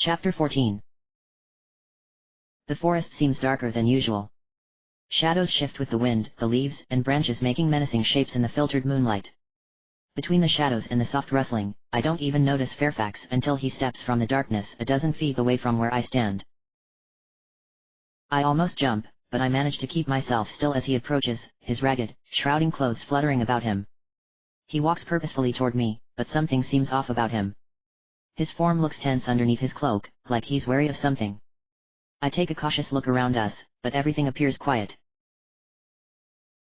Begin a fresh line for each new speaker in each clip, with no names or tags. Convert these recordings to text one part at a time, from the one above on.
Chapter 14. The forest seems darker than usual. Shadows shift with the wind, the leaves and branches making menacing shapes in the filtered moonlight. Between the shadows and the soft rustling, I don't even notice Fairfax until he steps from the darkness a dozen feet away from where I stand. I almost jump, but I manage to keep myself still as he approaches, his ragged, shrouding clothes fluttering about him. He walks purposefully toward me, but something seems off about him. His form looks tense underneath his cloak, like he's wary of something. I take a cautious look around us, but everything appears quiet.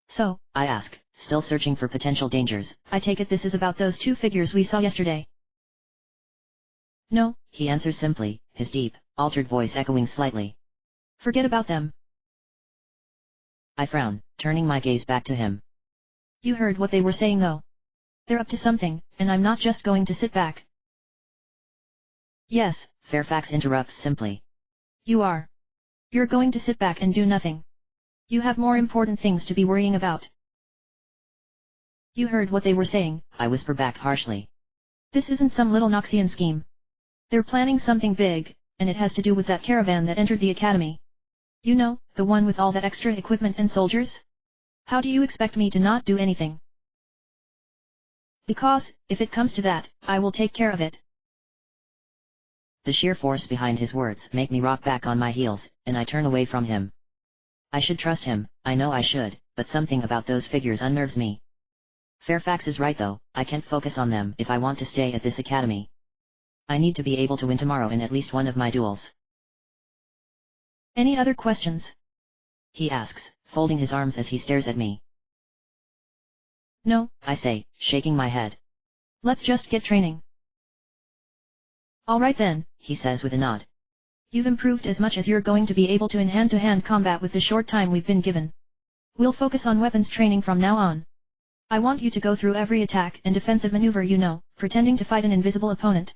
So,
I ask, still searching for potential dangers,
I take it this is about those two figures we saw yesterday?
No, he answers simply, his deep, altered voice echoing slightly.
Forget about them.
I frown, turning my gaze back to him.
You heard what they were saying though. They're up to something, and I'm not just going to sit back.
Yes, Fairfax interrupts simply.
You are. You're going to sit back and do nothing. You have more important things to be worrying about. You heard what they were saying,
I whisper back harshly.
This isn't some little Noxian scheme. They're planning something big, and it has to do with that caravan that entered the academy. You know, the one with all that extra equipment and soldiers? How do you expect me to not do anything? Because, if it comes to that, I will take care of it.
The sheer force behind his words make me rock back on my heels, and I turn away from him. I should trust him, I know I should, but something about those figures unnerves me. Fairfax is right though, I can't focus on them if I want to stay at this academy. I need to be able to win tomorrow in at least one of my duels.
Any other questions?
He asks, folding his arms as he stares at me.
No,
I say, shaking my head.
Let's just get training. Alright then,
he says with a nod.
You've improved as much as you're going to be able to in hand-to-hand combat with the short time we've been given. We'll focus on weapons training from now on. I want you to go through every attack and defensive maneuver you know, pretending to fight an invisible opponent.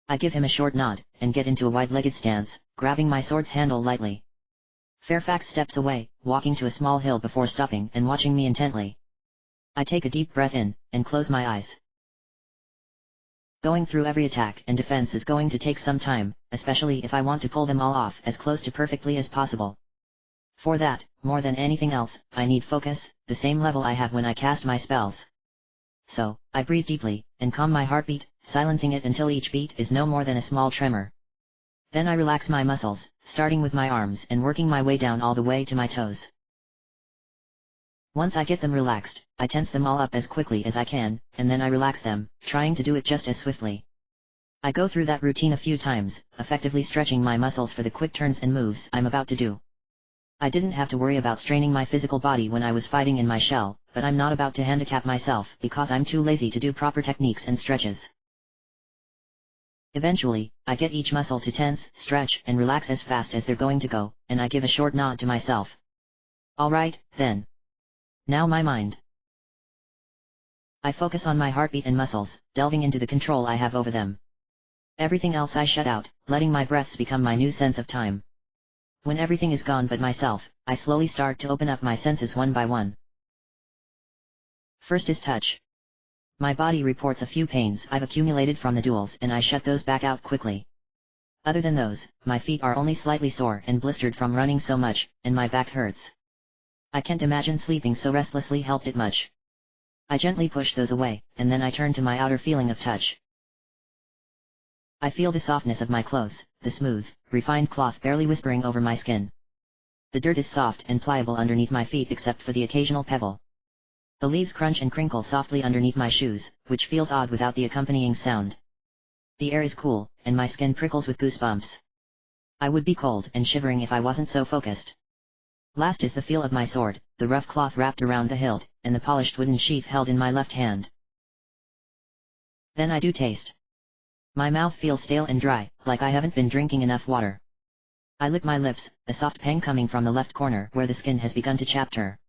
I give him a short nod, and get into a wide-legged stance, grabbing my sword's handle lightly. Fairfax steps away, walking to a small hill before stopping and watching me intently. I take a deep breath in, and close my eyes. Going through every attack and defense is going to take some time, especially if I want to pull them all off as close to perfectly as possible. For that, more than anything else, I need focus, the same level I have when I cast my spells. So, I breathe deeply, and calm my heartbeat, silencing it until each beat is no more than a small tremor. Then I relax my muscles, starting with my arms and working my way down all the way to my toes. Once I get them relaxed, I tense them all up as quickly as I can, and then I relax them, trying to do it just as swiftly. I go through that routine a few times, effectively stretching my muscles for the quick turns and moves I'm about to do. I didn't have to worry about straining my physical body when I was fighting in my shell, but I'm not about to handicap myself because I'm too lazy to do proper techniques and stretches. Eventually, I get each muscle to tense, stretch, and relax as fast as they're going to go, and I give a short nod to myself. Alright, then. Now my mind. I focus on my heartbeat and muscles, delving into the control I have over them. Everything else I shut out, letting my breaths become my new sense of time. When everything is gone but myself, I slowly start to open up my senses one by one. First is touch. My body reports a few pains I've accumulated from the duels and I shut those back out quickly. Other than those, my feet are only slightly sore and blistered from running so much, and my back hurts. I can't imagine sleeping so restlessly helped it much. I gently push those away, and then I turn to my outer feeling of touch. I feel the softness of my clothes, the smooth, refined cloth barely whispering over my skin. The dirt is soft and pliable underneath my feet except for the occasional pebble. The leaves crunch and crinkle softly underneath my shoes, which feels odd without the accompanying sound. The air is cool, and my skin prickles with goosebumps. I would be cold and shivering if I wasn't so focused. Last is the feel of my sword, the rough cloth wrapped around the hilt, and the polished wooden sheath held in my left hand. Then I do taste. My mouth feels stale and dry, like I haven't been drinking enough water. I lick my lips, a soft pang coming from the left corner where the skin has begun to chapter.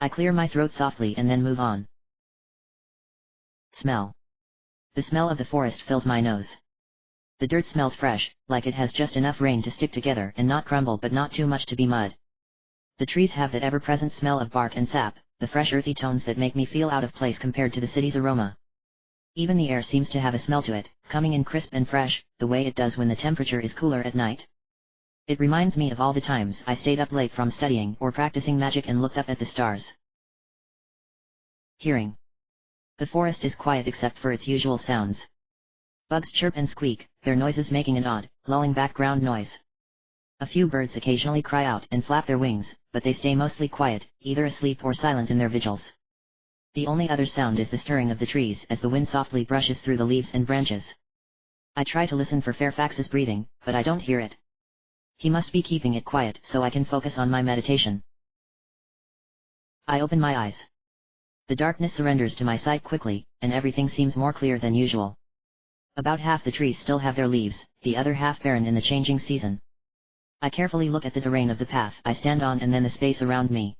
I clear my throat softly and then move on. Smell. The smell of the forest fills my nose. The dirt smells fresh, like it has just enough rain to stick together and not crumble but not too much to be mud. The trees have that ever-present smell of bark and sap, the fresh earthy tones that make me feel out of place compared to the city's aroma. Even the air seems to have a smell to it, coming in crisp and fresh, the way it does when the temperature is cooler at night. It reminds me of all the times I stayed up late from studying or practicing magic and looked up at the stars. Hearing. The forest is quiet except for its usual sounds. Bugs chirp and squeak, their noises making an odd, lulling background noise. A few birds occasionally cry out and flap their wings, but they stay mostly quiet, either asleep or silent in their vigils. The only other sound is the stirring of the trees as the wind softly brushes through the leaves and branches. I try to listen for Fairfax's breathing, but I don't hear it. He must be keeping it quiet so I can focus on my meditation. I open my eyes. The darkness surrenders to my sight quickly, and everything seems more clear than usual. About half the trees still have their leaves, the other half barren in the changing season. I carefully look at the terrain of the path I stand on and then the space around me.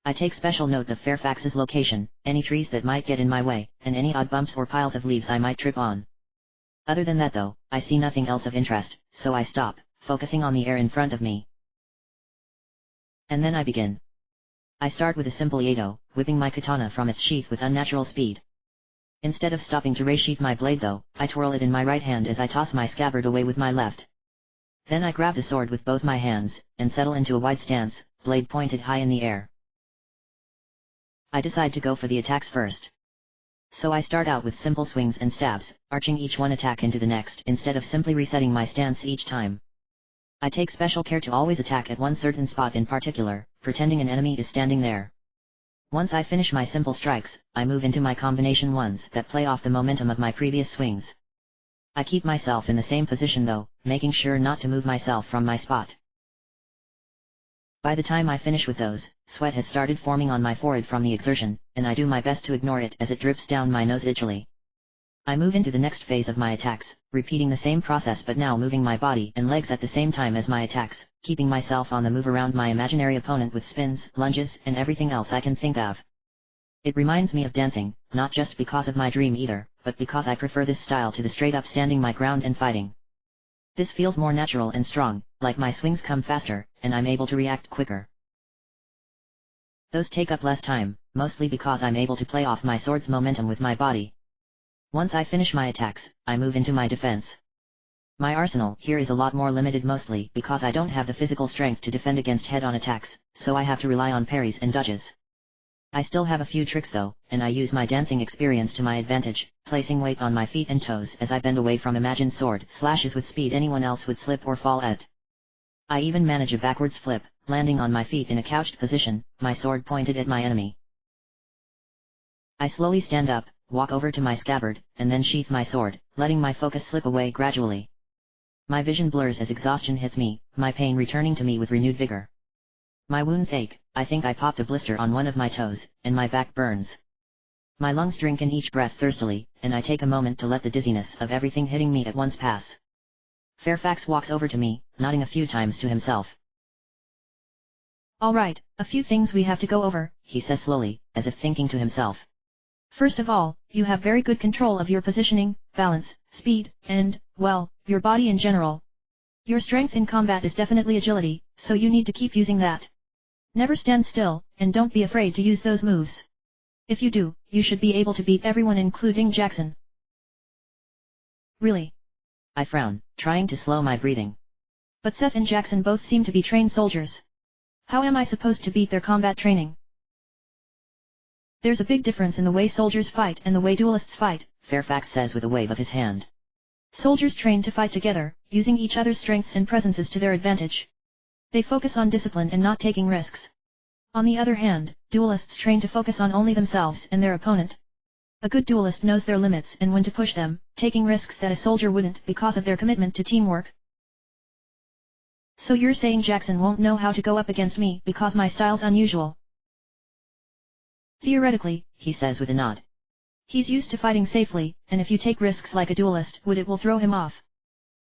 I take special note of Fairfax's location, any trees that might get in my way, and any odd bumps or piles of leaves I might trip on. Other than that though, I see nothing else of interest, so I stop, focusing on the air in front of me. And then I begin. I start with a simple Yato, whipping my katana from its sheath with unnatural speed. Instead of stopping to resheath my blade though, I twirl it in my right hand as I toss my scabbard away with my left. Then I grab the sword with both my hands, and settle into a wide stance, blade pointed high in the air. I decide to go for the attacks first. So I start out with simple swings and stabs, arching each one attack into the next instead of simply resetting my stance each time. I take special care to always attack at one certain spot in particular, pretending an enemy is standing there. Once I finish my simple strikes, I move into my combination ones that play off the momentum of my previous swings. I keep myself in the same position though, making sure not to move myself from my spot. By the time I finish with those, sweat has started forming on my forehead from the exertion, and I do my best to ignore it as it drips down my nose itchily. I move into the next phase of my attacks, repeating the same process but now moving my body and legs at the same time as my attacks, keeping myself on the move around my imaginary opponent with spins, lunges, and everything else I can think of. It reminds me of dancing, not just because of my dream either, but because I prefer this style to the straight-up standing my ground and fighting. This feels more natural and strong, like my swings come faster, and I'm able to react quicker. Those take up less time, mostly because I'm able to play off my sword's momentum with my body. Once I finish my attacks, I move into my defense. My arsenal here is a lot more limited mostly because I don't have the physical strength to defend against head-on attacks, so I have to rely on parries and dodges. I still have a few tricks though, and I use my dancing experience to my advantage, placing weight on my feet and toes as I bend away from imagined sword slashes with speed anyone else would slip or fall at. I even manage a backwards flip, landing on my feet in a couched position, my sword pointed at my enemy. I slowly stand up, walk over to my scabbard, and then sheath my sword, letting my focus slip away gradually. My vision blurs as exhaustion hits me, my pain returning to me with renewed vigor. My wounds ache, I think I popped a blister on one of my toes, and my back burns. My lungs drink in each breath thirstily, and I take a moment to let the dizziness of everything hitting me at once pass. Fairfax walks over to me, nodding a few times to himself.
Alright, a few things we have to go over,
he says slowly, as if thinking to himself.
First of all, you have very good control of your positioning, balance, speed, and, well, your body in general. Your strength in combat is definitely agility, so you need to keep using that. Never stand still, and don't be afraid to use those moves. If you do, you should be able to beat everyone including Jackson.
Really? I frown, trying to slow my breathing.
But Seth and Jackson both seem to be trained soldiers. How am I supposed to beat their combat training? There's a big difference in the way soldiers fight and the way duelists fight,
Fairfax says with a wave of his hand.
Soldiers train to fight together, using each other's strengths and presences to their advantage. They focus on discipline and not taking risks. On the other hand, duelists train to focus on only themselves and their opponent. A good duelist knows their limits and when to push them, taking risks that a soldier wouldn't because of their commitment to teamwork. So you're saying Jackson won't know how to go up against me because my style's unusual? Theoretically, he says with a nod. He's used to fighting safely, and if you take risks like a duelist would, it will throw him off.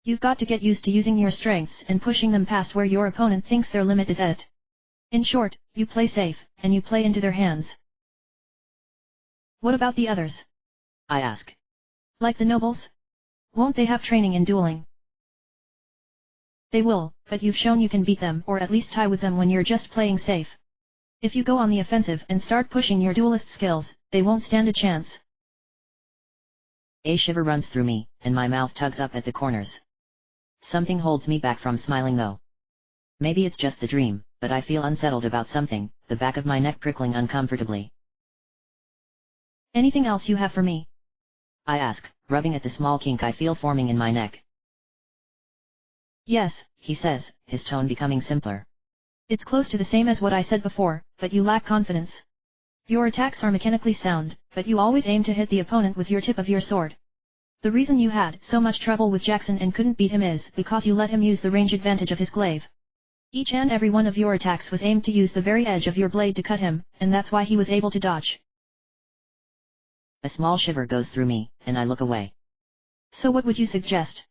You've got to get used to using your strengths and pushing them past where your opponent thinks their limit is at. In short, you play safe, and you play into their hands. What about the others?
I ask.
Like the nobles? Won't they have training in dueling? They will, but you've shown you can beat them or at least tie with them when you're just playing safe. If you go on the offensive and start pushing your duelist skills, they won't stand a chance.
A shiver runs through me, and my mouth tugs up at the corners. Something holds me back from smiling though. Maybe it's just the dream, but I feel unsettled about something, the back of my neck prickling uncomfortably.
Anything else you have for me?
I ask, rubbing at the small kink I feel forming in my neck.
Yes,
he says, his tone becoming simpler.
It's close to the same as what I said before, but you lack confidence. Your attacks are mechanically sound, but you always aim to hit the opponent with your tip of your sword. The reason you had so much trouble with Jackson and couldn't beat him is because you let him use the range advantage of his glaive. Each and every one of your attacks was aimed to use the very edge of your blade to cut him, and that's why he was able to dodge.
A small shiver goes through me, and I look away.
So what would you suggest?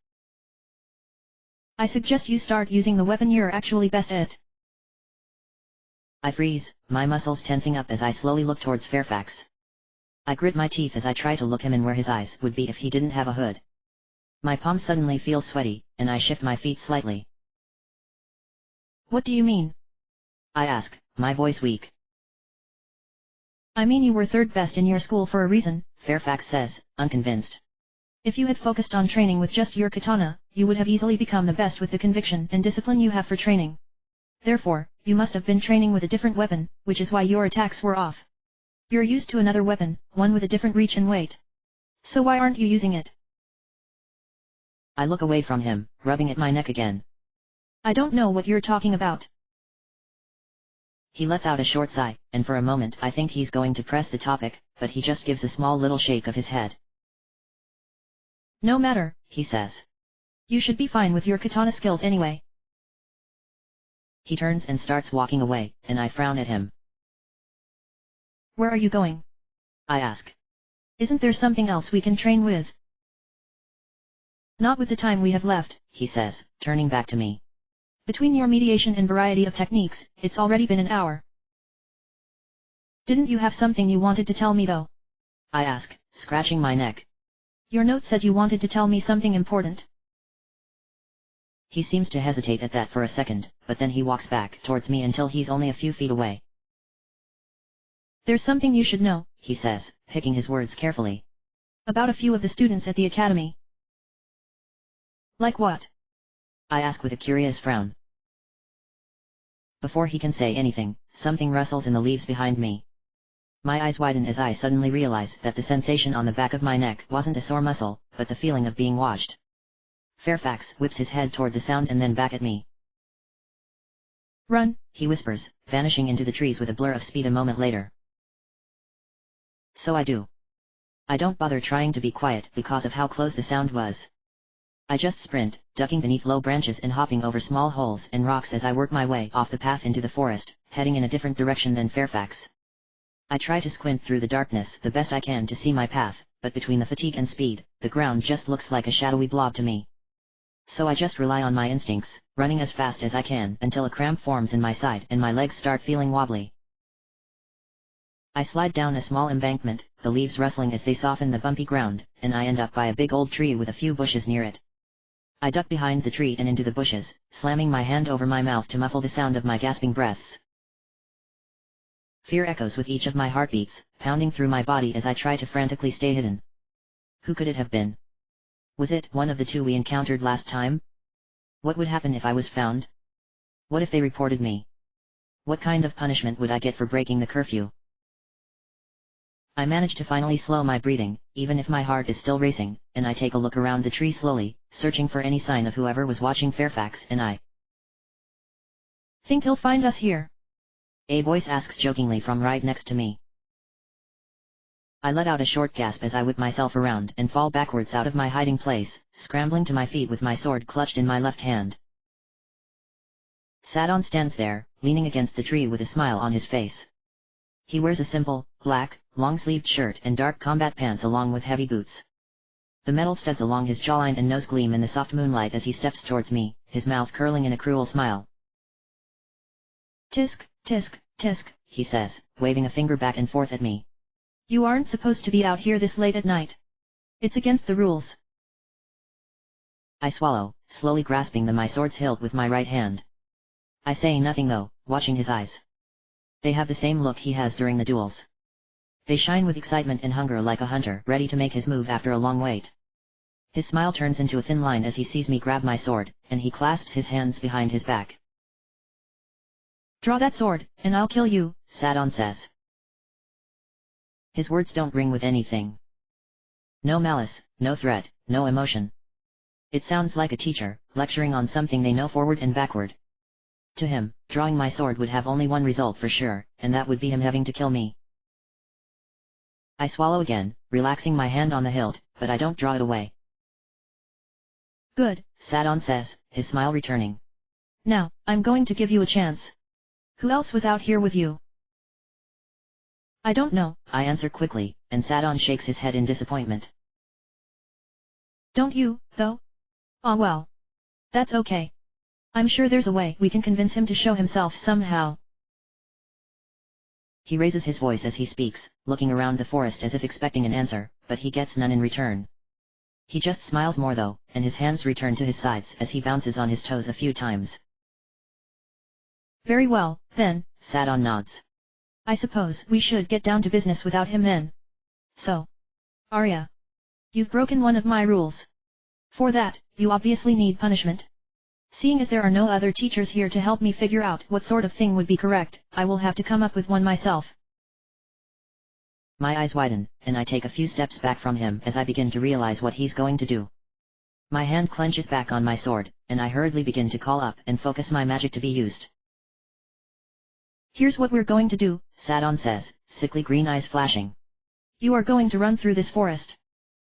I suggest you start using the weapon you're actually best at.
I freeze, my muscles tensing up as I slowly look towards Fairfax. I grit my teeth as I try to look him in where his eyes would be if he didn't have a hood. My palms suddenly feel sweaty, and I shift my feet slightly.
What do you mean?
I ask, my voice weak.
I mean you were third best in your school for a reason,
Fairfax says, unconvinced.
If you had focused on training with just your katana, you would have easily become the best with the conviction and discipline you have for training. Therefore, you must have been training with a different weapon, which is why your attacks were off. You're used to another weapon, one with a different reach and weight. So why aren't you using it?
I look away from him, rubbing at my neck again.
I don't know what you're talking about.
He lets out a short sigh, and for a moment I think he's going to press the topic, but he just gives a small little shake of his head.
No matter,
he says.
You should be fine with your katana skills anyway.
He turns and starts walking away, and I frown at him.
Where are you going?
I ask.
Isn't there something else we can train with? Not with the time we have left,
he says, turning back to me.
Between your mediation and variety of techniques, it's already been an hour. Didn't you have something you wanted to tell me though?
I ask, scratching my neck.
Your note said you wanted to tell me something important.
He seems to hesitate at that for a second, but then he walks back towards me until he's only a few feet away.
There's something you should know,
he says, picking his words carefully.
About a few of the students at the academy. Like what?
I ask with a curious frown. Before he can say anything, something rustles in the leaves behind me. My eyes widen as I suddenly realize that the sensation on the back of my neck wasn't a sore muscle, but the feeling of being watched. Fairfax whips his head toward the sound and then back at me.
Run,
he whispers, vanishing into the trees with a blur of speed a moment later. So I do. I don't bother trying to be quiet because of how close the sound was. I just sprint, ducking beneath low branches and hopping over small holes and rocks as I work my way off the path into the forest, heading in a different direction than Fairfax. I try to squint through the darkness the best I can to see my path, but between the fatigue and speed, the ground just looks like a shadowy blob to me. So I just rely on my instincts, running as fast as I can until a cramp forms in my side and my legs start feeling wobbly. I slide down a small embankment, the leaves rustling as they soften the bumpy ground, and I end up by a big old tree with a few bushes near it. I duck behind the tree and into the bushes, slamming my hand over my mouth to muffle the sound of my gasping breaths. Fear echoes with each of my heartbeats, pounding through my body as I try to frantically stay hidden. Who could it have been? Was it one of the two we encountered last time? What would happen if I was found? What if they reported me? What kind of punishment would I get for breaking the curfew? I manage to finally slow my breathing, even if my heart is still racing, and I take a look around the tree slowly, searching for any sign of whoever was watching Fairfax and I.
Think he'll find us here?
A voice asks jokingly from right next to me. I let out a short gasp as I whip myself around and fall backwards out of my hiding place, scrambling to my feet with my sword clutched in my left hand. Sadon stands there, leaning against the tree with a smile on his face. He wears a simple, black, long-sleeved shirt and dark combat pants along with heavy boots. The metal studs along his jawline and nose gleam in the soft moonlight as he steps towards me, his mouth curling in a cruel smile.
Tisk, tisk, tisk,
he says, waving a finger back and forth at me.
You aren't supposed to be out here this late at night. It's against the rules.
I swallow, slowly grasping my sword's hilt with my right hand. I say nothing though, watching his eyes. They have the same look he has during the duels. They shine with excitement and hunger like a hunter ready to make his move after a long wait. His smile turns into a thin line as he sees me grab my sword, and he clasps his hands behind his back.
Draw that sword, and I'll kill you,
Sadon says. His words don't ring with anything. No malice, no threat, no emotion. It sounds like a teacher, lecturing on something they know forward and backward. To him, drawing my sword would have only one result for sure, and that would be him having to kill me. I swallow again, relaxing my hand on the hilt, but I don't draw it away.
Good,
Sadon says, his smile returning.
Now, I'm going to give you a chance. Who else was out here with you? I don't know,
I answer quickly, and Sadon shakes his head in disappointment.
Don't you, though? Ah well. That's okay. I'm sure there's a way we can convince him to show himself somehow.
He raises his voice as he speaks, looking around the forest as if expecting an answer, but he gets none in return. He just smiles more though, and his hands return to his sides as he bounces on his toes a few times.
Very well, then,
Sadon nods.
I suppose we should get down to business without him then. So, Arya, you've broken one of my rules. For that, you obviously need punishment. Seeing as there are no other teachers here to help me figure out what sort of thing would be correct, I will have to come up with one myself.
My eyes widen, and I take a few steps back from him as I begin to realize what he's going to do. My hand clenches back on my sword, and I hurriedly begin to call up and focus my magic to be used.
Here's what we're going to do,
Sadon says, sickly green eyes flashing.
You are going to run through this forest.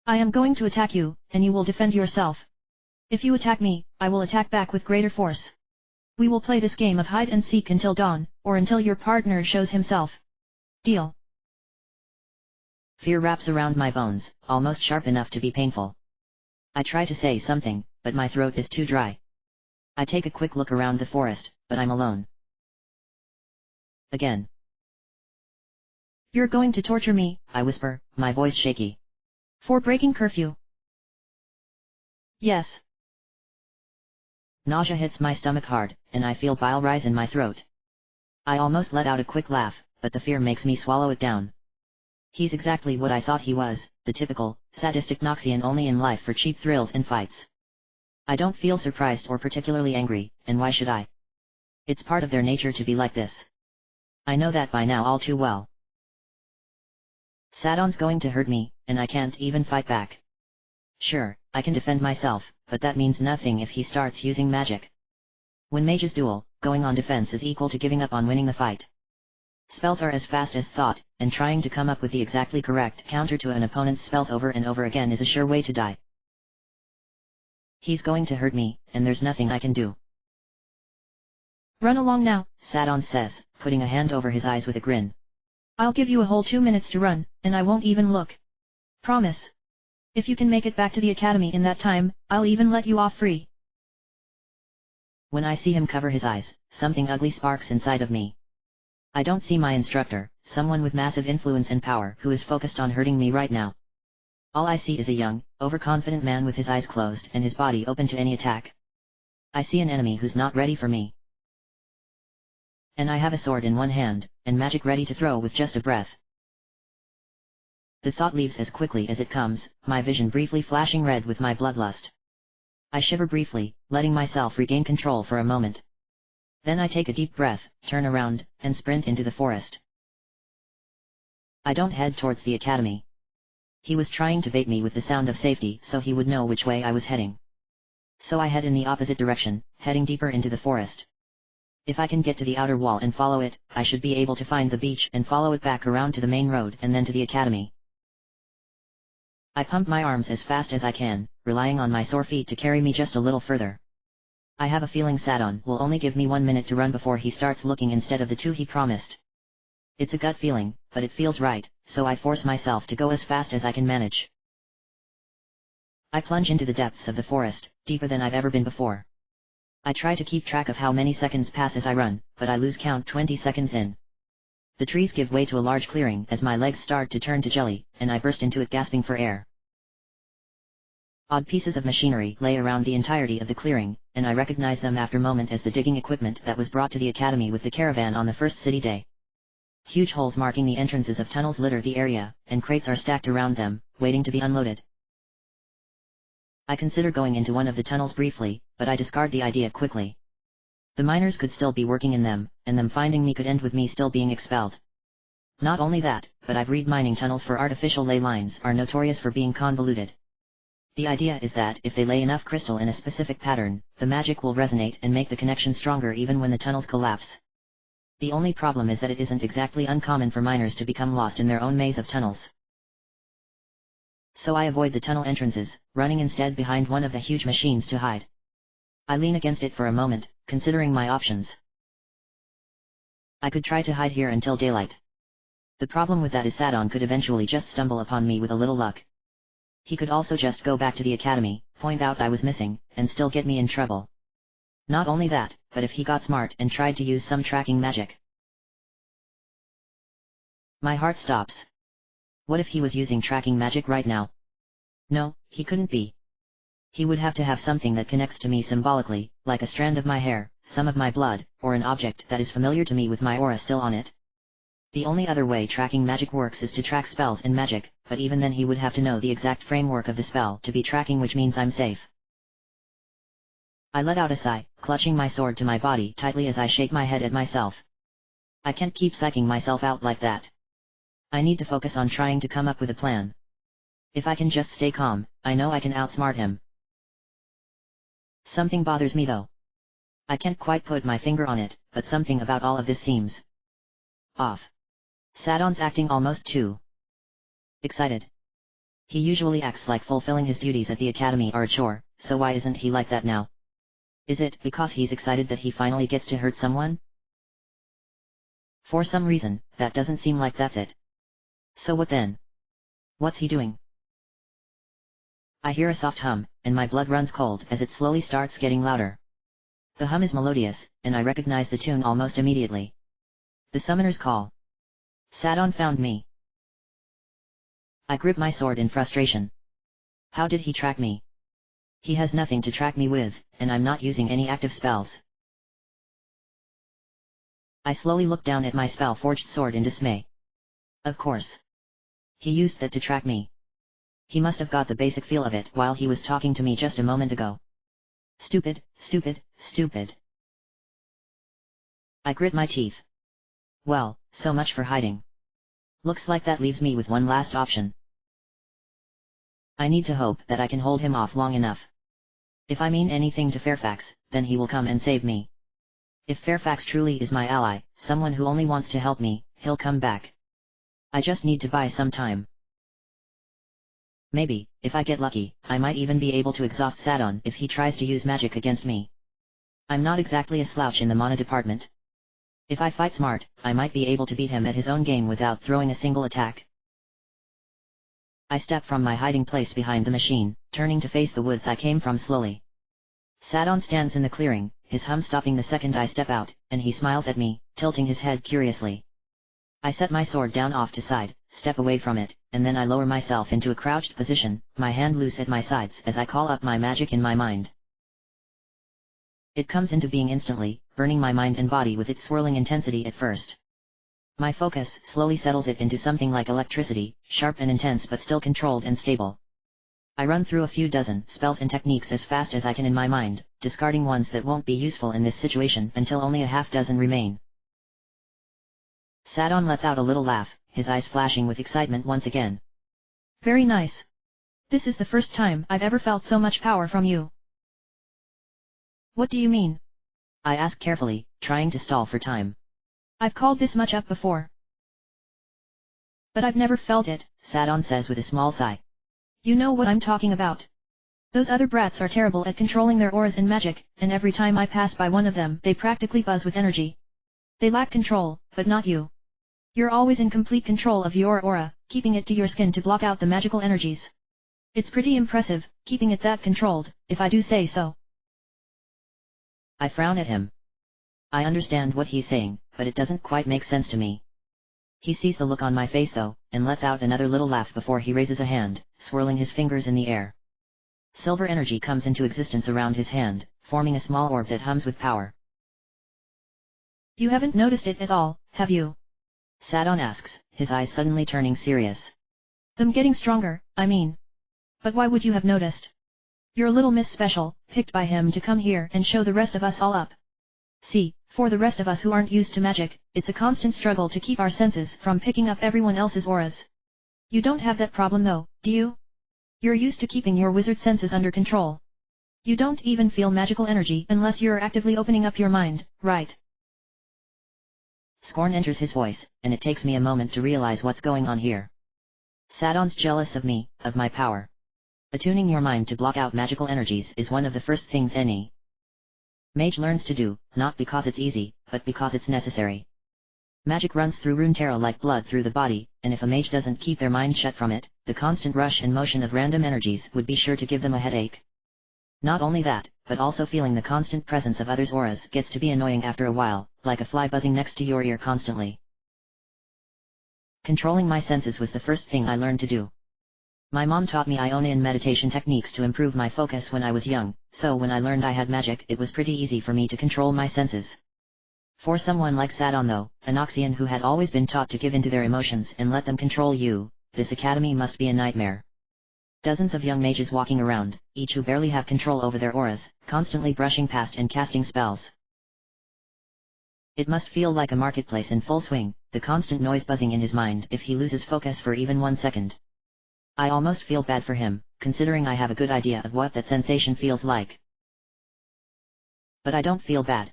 I am going to attack you, and you will defend yourself. If you attack me, I will attack back with greater force. We will play this game of hide and seek until dawn, or until your partner shows himself. Deal?
Fear wraps around my bones, almost sharp enough to be painful. I try to say something, but my throat is too dry. I take a quick look around the forest, but I'm alone. Again.
You're going to torture me,
I whisper, my voice shaky.
For breaking curfew? Yes.
Nausea hits my stomach hard, and I feel bile rise in my throat. I almost let out a quick laugh, but the fear makes me swallow it down. He's exactly what I thought he was, the typical, sadistic Noxian only in life for cheap thrills and fights. I don't feel surprised or particularly angry, and why should I? It's part of their nature to be like this. I know that by now all too well. Sadon's going to hurt me, and I can't even fight back. Sure, I can defend myself, but that means nothing if he starts using magic. When mages duel, going on defense is equal to giving up on winning the fight. Spells are as fast as thought, and trying to come up with the exactly correct counter to an opponent's spells over and over again is a sure way to die. He's going to hurt me, and there's nothing I can do.
Run along now,
Sadon says, putting a hand over his eyes with a grin.
I'll give you a whole 2 minutes to run, and I won't even look. Promise. If you can make it back to the academy in that time, I'll even let you off free.
When I see him cover his eyes, something ugly sparks inside of me. I don't see my instructor, someone with massive influence and power who is focused on hurting me right now. All I see is a young, overconfident man with his eyes closed and his body open to any attack. I see an enemy who's not ready for me. And I have a sword in one hand, and magic ready to throw with just a breath. The thought leaves as quickly as it comes, my vision briefly flashing red with my bloodlust. I shiver briefly, letting myself regain control for a moment. Then I take a deep breath, turn around, and sprint into the forest. I don't head towards the academy. He was trying to bait me with the sound of safety so he would know which way I was heading. So I head in the opposite direction, heading deeper into the forest. If I can get to the outer wall and follow it, I should be able to find the beach and follow it back around to the main road and then to the academy. I pump my arms as fast as I can, relying on my sore feet to carry me just a little further. I have a feeling Sadon will only give me 1 minute to run before he starts looking instead of the 2 he promised. It's a gut feeling, but it feels right, so I force myself to go as fast as I can manage. I plunge into the depths of the forest, deeper than I've ever been before. I try to keep track of how many seconds pass as I run, but I lose count 20 seconds in. The trees give way to a large clearing as my legs start to turn to jelly, and I burst into it gasping for air. Odd pieces of machinery lay around the entirety of the clearing, and I recognize them after a moment as the digging equipment that was brought to the academy with the caravan on the first city day. Huge holes marking the entrances of tunnels litter the area, and crates are stacked around them, waiting to be unloaded. I consider going into one of the tunnels briefly, but I discard the idea quickly. The miners could still be working in them, and them finding me could end with me still being expelled. Not only that, but I've read mining tunnels for artificial ley lines are notorious for being convoluted. The idea is that if they lay enough crystal in a specific pattern, the magic will resonate and make the connection stronger even when the tunnels collapse. The only problem is that it isn't exactly uncommon for miners to become lost in their own maze of tunnels. So I avoid the tunnel entrances, running instead behind one of the huge machines to hide. I lean against it for a moment, considering my options. I could try to hide here until daylight. The problem with that is Sadon could eventually just stumble upon me with a little luck. He could also just go back to the academy, point out I was missing, and still get me in trouble. Not only that, but if he got smart and tried to use some tracking magic. My heart stops. What if he was using tracking magic right now? No, he couldn't be. He would have to have something that connects to me symbolically, like a strand of my hair, some of my blood, or an object that is familiar to me with my aura still on it. The only other way tracking magic works is to track spells and magic, but even then he would have to know the exact framework of the spell to be tracking, which means I'm safe. I let out a sigh, clutching my sword to my body tightly as I shake my head at myself. I can't keep psyching myself out like that. I need to focus on trying to come up with a plan. If I can just stay calm, I know I can outsmart him. Something bothers me though. I can't quite put my finger on it, but something about all of this seems off. Sadon's acting almost too excited. He usually acts like fulfilling his duties at the academy are a chore, so why isn't he like that now? Is it because he's excited that he finally gets to hurt someone? For some reason, that doesn't seem like that's it. So what then? What's he doing? I hear a soft hum, and my blood runs cold as it slowly starts getting louder. The hum is melodious, and I recognize the tune almost immediately. The summoner's call. Sadon found me. I grip my sword in frustration. How did he track me? He has nothing to track me with, and I'm not using any active spells. I slowly look down at my spell-forged sword in dismay. Of course. He used that to track me. He must have got the basic feel of it while he was talking to me just a moment ago. Stupid, stupid, stupid. I grit my teeth. Well, so much for hiding. Looks like that leaves me with one last option. I need to hope that I can hold him off long enough. If I mean anything to Fairfax, then he will come and save me. If Fairfax truly is my ally, someone who only wants to help me, he'll come back. I just need to buy some time. Maybe, if I get lucky, I might even be able to exhaust Sadon if he tries to use magic against me. I'm not exactly a slouch in the mana department. If I fight smart, I might be able to beat him at his own game without throwing a single attack. I step from my hiding place behind the machine, turning to face the woods I came from slowly. Sadon stands in the clearing, his hum stopping the second I step out, and he smiles at me, tilting his head curiously. I set my sword down off to side, step away from it, and then I lower myself into a crouched position, my hand loose at my sides as I call up my magic in my mind. It comes into being instantly, burning my mind and body with its swirling intensity at first. My focus slowly settles it into something like electricity, sharp and intense but still controlled and stable. I run through a few dozen spells and techniques as fast as I can in my mind, discarding ones that won't be useful in this situation until only a half dozen remain. Sadon lets out a little laugh, his eyes flashing with excitement once again.
Very nice. This is the first time I've ever felt so much power from you. What do you mean?
I ask carefully, trying to stall for time.
I've called this much up before. But I've never felt it,
Sadon says with a small sigh.
You know what I'm talking about. Those other brats are terrible at controlling their auras and magic, and every time I pass by one of them they practically buzz with energy. They lack control, but not you. You're always in complete control of your aura, keeping it to your skin to block out the magical energies. It's pretty impressive, keeping it that controlled, if I do say so.
I frown at him. I understand what he's saying, but it doesn't quite make sense to me. He sees the look on my face though, and lets out another little laugh before he raises a hand, swirling his fingers in the air. Silver energy comes into existence around his hand, forming a small orb that hums with power.
You haven't noticed it at all, have you?
Sadon asks, his eyes suddenly turning serious.
Them getting stronger, I mean. But why would you have noticed? You're little Miss Special, picked by him to come here and show the rest of us all up. See, for the rest of us who aren't used to magic, it's a constant struggle to keep our senses from picking up everyone else's auras. You don't have that problem though, do you? You're used to keeping your wizard senses under control. You don't even feel magical energy unless you're actively opening up your mind, right?
Scorn enters his voice, and it takes me a moment to realize what's going on here. Sadon's jealous of me, of my power. Attuning your mind to block out magical energies is one of the first things any mage learns to do, not because it's easy, but because it's necessary. Magic runs through rune tarot like blood through the body, and if a mage doesn't keep their mind shut from it, the constant rush and motion of random energies would be sure to give them a headache. Not only that, but also feeling the constant presence of others' auras gets to be annoying after a while, like a fly buzzing next to your ear constantly. Controlling my senses was the first thing I learned to do. My mom taught me Iona and meditation techniques to improve my focus when I was young, so when I learned I had magic it was pretty easy for me to control my senses. For someone like Sadon though, an Oxian who had always been taught to give in to their emotions and let them control you, this academy must be a nightmare. Dozens of young mages walking around, each who barely have control over their auras, constantly brushing past and casting spells. It must feel like a marketplace in full swing, the constant noise buzzing in his mind if he loses focus for even 1 second. I almost feel bad for him, considering I have a good idea of what that sensation feels like. But I don't feel bad.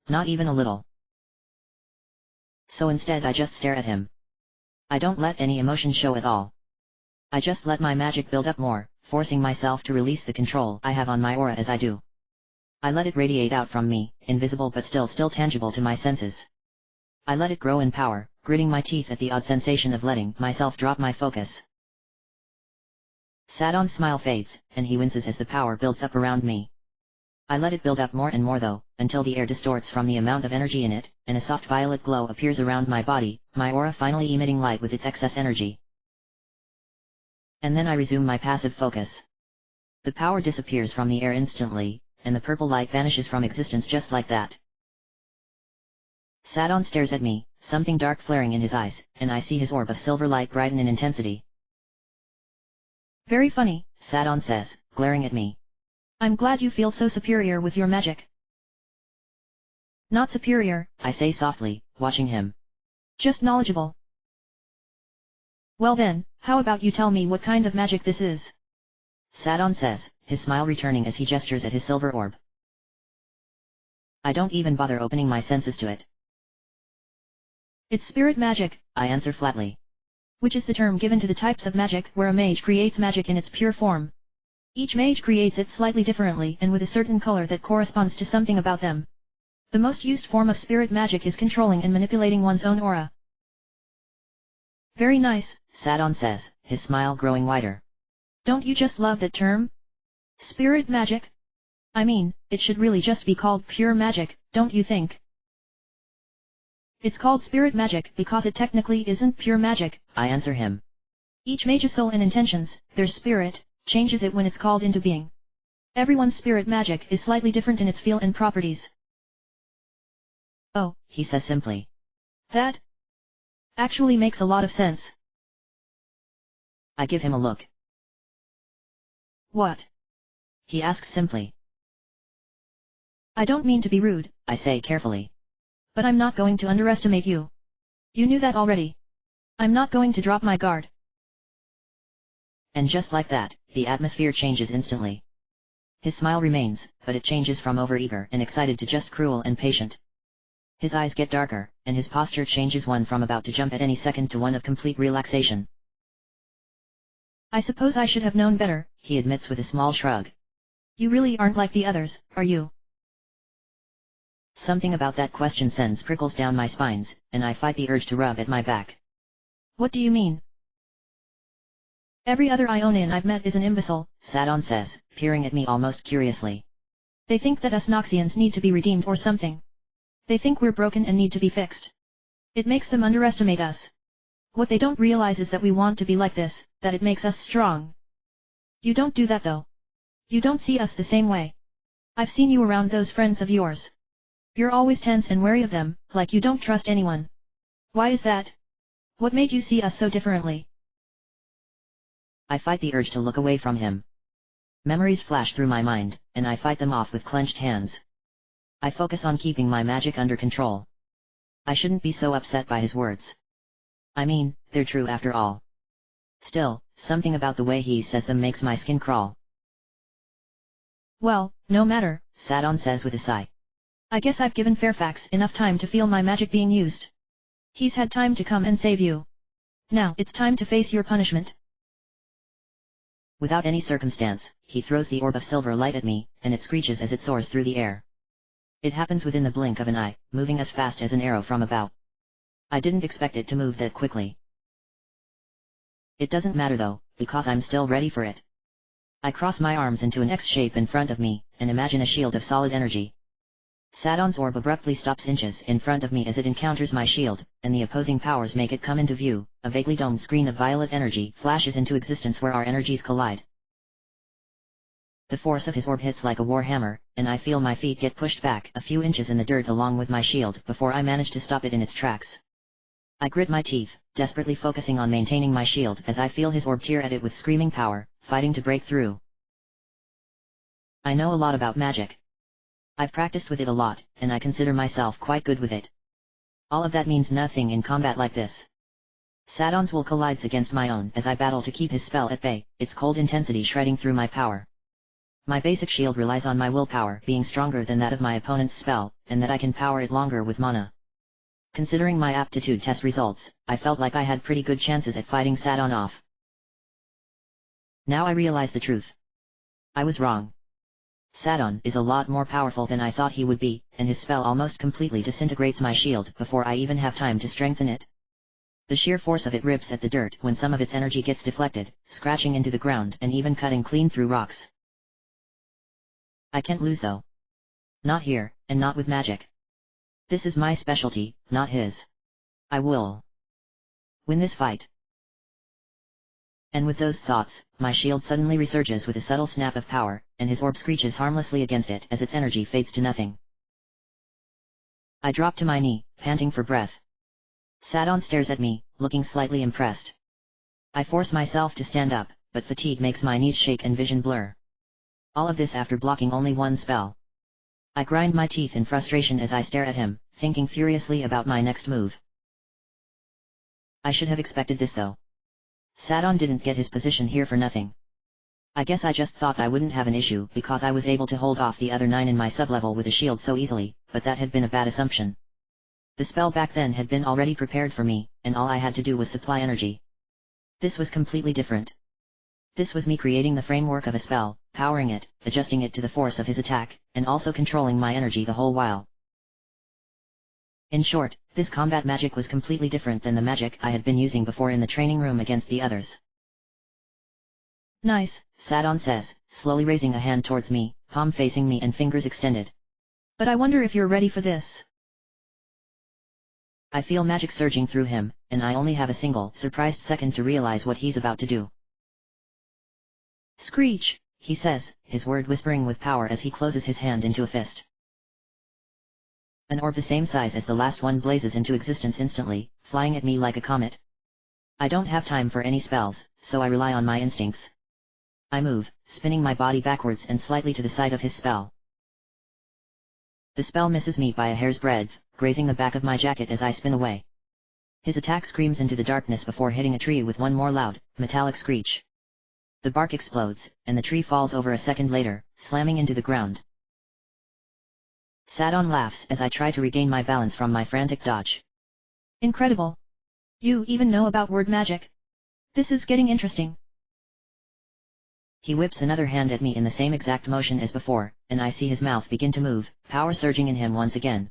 Not even a little. So instead I just stare at him. I don't let any emotion show at all. I just let my magic build up more, forcing myself to release the control I have on my aura as I do. I let it radiate out from me, invisible but still tangible to my senses. I let it grow in power, gritting my teeth at the odd sensation of letting myself drop my focus. Sadon's smile fades, and he winces as the power builds up around me. I let it build up more and more though, until the air distorts from the amount of energy in it, and a soft violet glow appears around my body, my aura finally emitting light with its excess energy. And then I resume my passive focus. The power disappears from the air instantly, and the purple light vanishes from existence just like that. Sadon stares at me, something dark flaring in his eyes, and I see his orb of silver light brighten in intensity.
Very funny,
Sadon says, glaring at me.
I'm glad you feel so superior with your magic. Not superior,
I say softly, watching him.
Just knowledgeable. Well then, how about you tell me what kind of magic this is?
Sadon says, his smile returning as he gestures at his silver orb. I don't even bother opening my senses to it.
It's spirit magic,
I answer flatly.
Which is the term given to the types of magic where a mage creates magic in its pure form. Each mage creates it slightly differently and with a certain color that corresponds to something about them. The most used form of spirit magic is controlling and manipulating one's own aura. Very nice,
Sadon says, his smile growing wider.
Don't you just love that term? Spirit magic? I mean, it should really just be called pure magic, don't you think? It's called spirit magic because it technically isn't pure magic,
I answer him.
Each mage's soul and intentions, their spirit, changes it when it's called into being. Everyone's spirit magic is slightly different in its feel and properties.
Oh, he says simply.
That actually makes a lot of sense.
I give him a look.
What?
He asks simply.
I don't mean to be rude,
I say carefully.
But I'm not going to underestimate you. You knew that already. I'm not going to drop my guard.
And just like that, the atmosphere changes instantly. His smile remains, but it changes from overeager and excited to just cruel and patient. His eyes get darker, and his posture changes one from about to jump at any second to one of complete relaxation.
I suppose I should have known better,
he admits with a small shrug.
You really aren't like the others, are you?
Something about that question sends prickles down my spines, and I fight the urge to rub at my back.
What do you mean? Every other Ionian I've met is an imbecile,
Sadon says, peering at me almost curiously.
They think that us Noxians need to be redeemed or something. They think we're broken and need to be fixed. It makes them underestimate us. What they don't realize is that we want to be like this, that it makes us strong. You don't do that though. You don't see us the same way. I've seen you around those friends of yours. You're always tense and wary of them, like you don't trust anyone. Why is that? What made you see us so differently?
I fight the urge to look away from him. Memories flash through my mind, and I fight them off with clenched hands. I focus on keeping my magic under control. I shouldn't be so upset by his words. I mean, they're true after all. Still, something about the way he says them makes my skin crawl.
Well, no matter,
Sadon says with a sigh.
I guess I've given Fairfax enough time to feel my magic being used. He's had time to come and save you. Now it's time to face your punishment.
Without any circumstance, he throws the orb of silver light at me, and it screeches as it soars through the air. It happens within the blink of an eye, moving as fast as an arrow from a bow. I didn't expect it to move that quickly. It doesn't matter though, because I'm still ready for it. I cross my arms into an X shape in front of me, and imagine a shield of solid energy. Sadon's orb abruptly stops inches in front of me as it encounters my shield, and the opposing powers make it come into view. A vaguely domed screen of violet energy flashes into existence where our energies collide. The force of his orb hits like a warhammer, and I feel my feet get pushed back a few inches in the dirt along with my shield before I manage to stop it in its tracks. I grit my teeth, desperately focusing on maintaining my shield as I feel his orb tear at it with screaming power, fighting to break through. I know a lot about magic. I've practiced with it a lot, and I consider myself quite good with it. All of that means nothing in combat like this. Sadon's will collides against my own as I battle to keep his spell at bay, its cold intensity shredding through my power. My basic shield relies on my willpower being stronger than that of my opponent's spell, and that I can power it longer with mana. Considering my aptitude test results, I felt like I had pretty good chances at fighting Sadon off. Now I realize the truth. I was wrong. Sadon is a lot more powerful than I thought he would be, and his spell almost completely disintegrates my shield before I even have time to strengthen it. The sheer force of it rips at the dirt when some of its energy gets deflected, scratching into the ground and even cutting clean through rocks. I can't lose though. Not here, and not with magic. This is my specialty, not his. I will win this fight. And with those thoughts, my shield suddenly resurges with a subtle snap of power, and his orb screeches harmlessly against it as its energy fades to nothing. I drop to my knee, panting for breath. Sadon stares at me, looking slightly impressed. I force myself to stand up, but fatigue makes my knees shake and vision blur. All of this after blocking only one spell. I grind my teeth in frustration as I stare at him, thinking furiously about my next move. I should have expected this though. Sadon didn't get his position here for nothing. I guess I just thought I wouldn't have an issue because I was able to hold off the other 9 in my sublevel with a shield so easily, but that had been a bad assumption. The spell back then had been already prepared for me, and all I had to do was supply energy. This was completely different. This was me creating the framework of a spell, powering it, adjusting it to the force of his attack, and also controlling my energy the whole while. In short, this combat magic was completely different than the magic I had been using before in the training room against the others.
Nice,
Sadon says, slowly raising a hand towards me, palm facing me and fingers extended.
But I wonder if you're ready for this.
I feel magic surging through him, and I only have a single, surprised second to realize what he's about to do.
Screech,
he says, his word whispering with power as he closes his hand into a fist. An orb the same size as the last one blazes into existence instantly, flying at me like a comet. I don't have time for any spells, so I rely on my instincts. I move, spinning my body backwards and slightly to the side of his spell. The spell misses me by a hair's breadth, grazing the back of my jacket as I spin away. His attack screams into the darkness before hitting a tree with one more loud, metallic screech. The bark explodes, and the tree falls over a second later, slamming into the ground. Sadon laughs as I try to regain my balance from my frantic dodge.
Incredible. You even know about word magic. This is getting interesting.
He whips another hand at me in the same exact motion as before, and I see his mouth begin to move, power surging in him once again.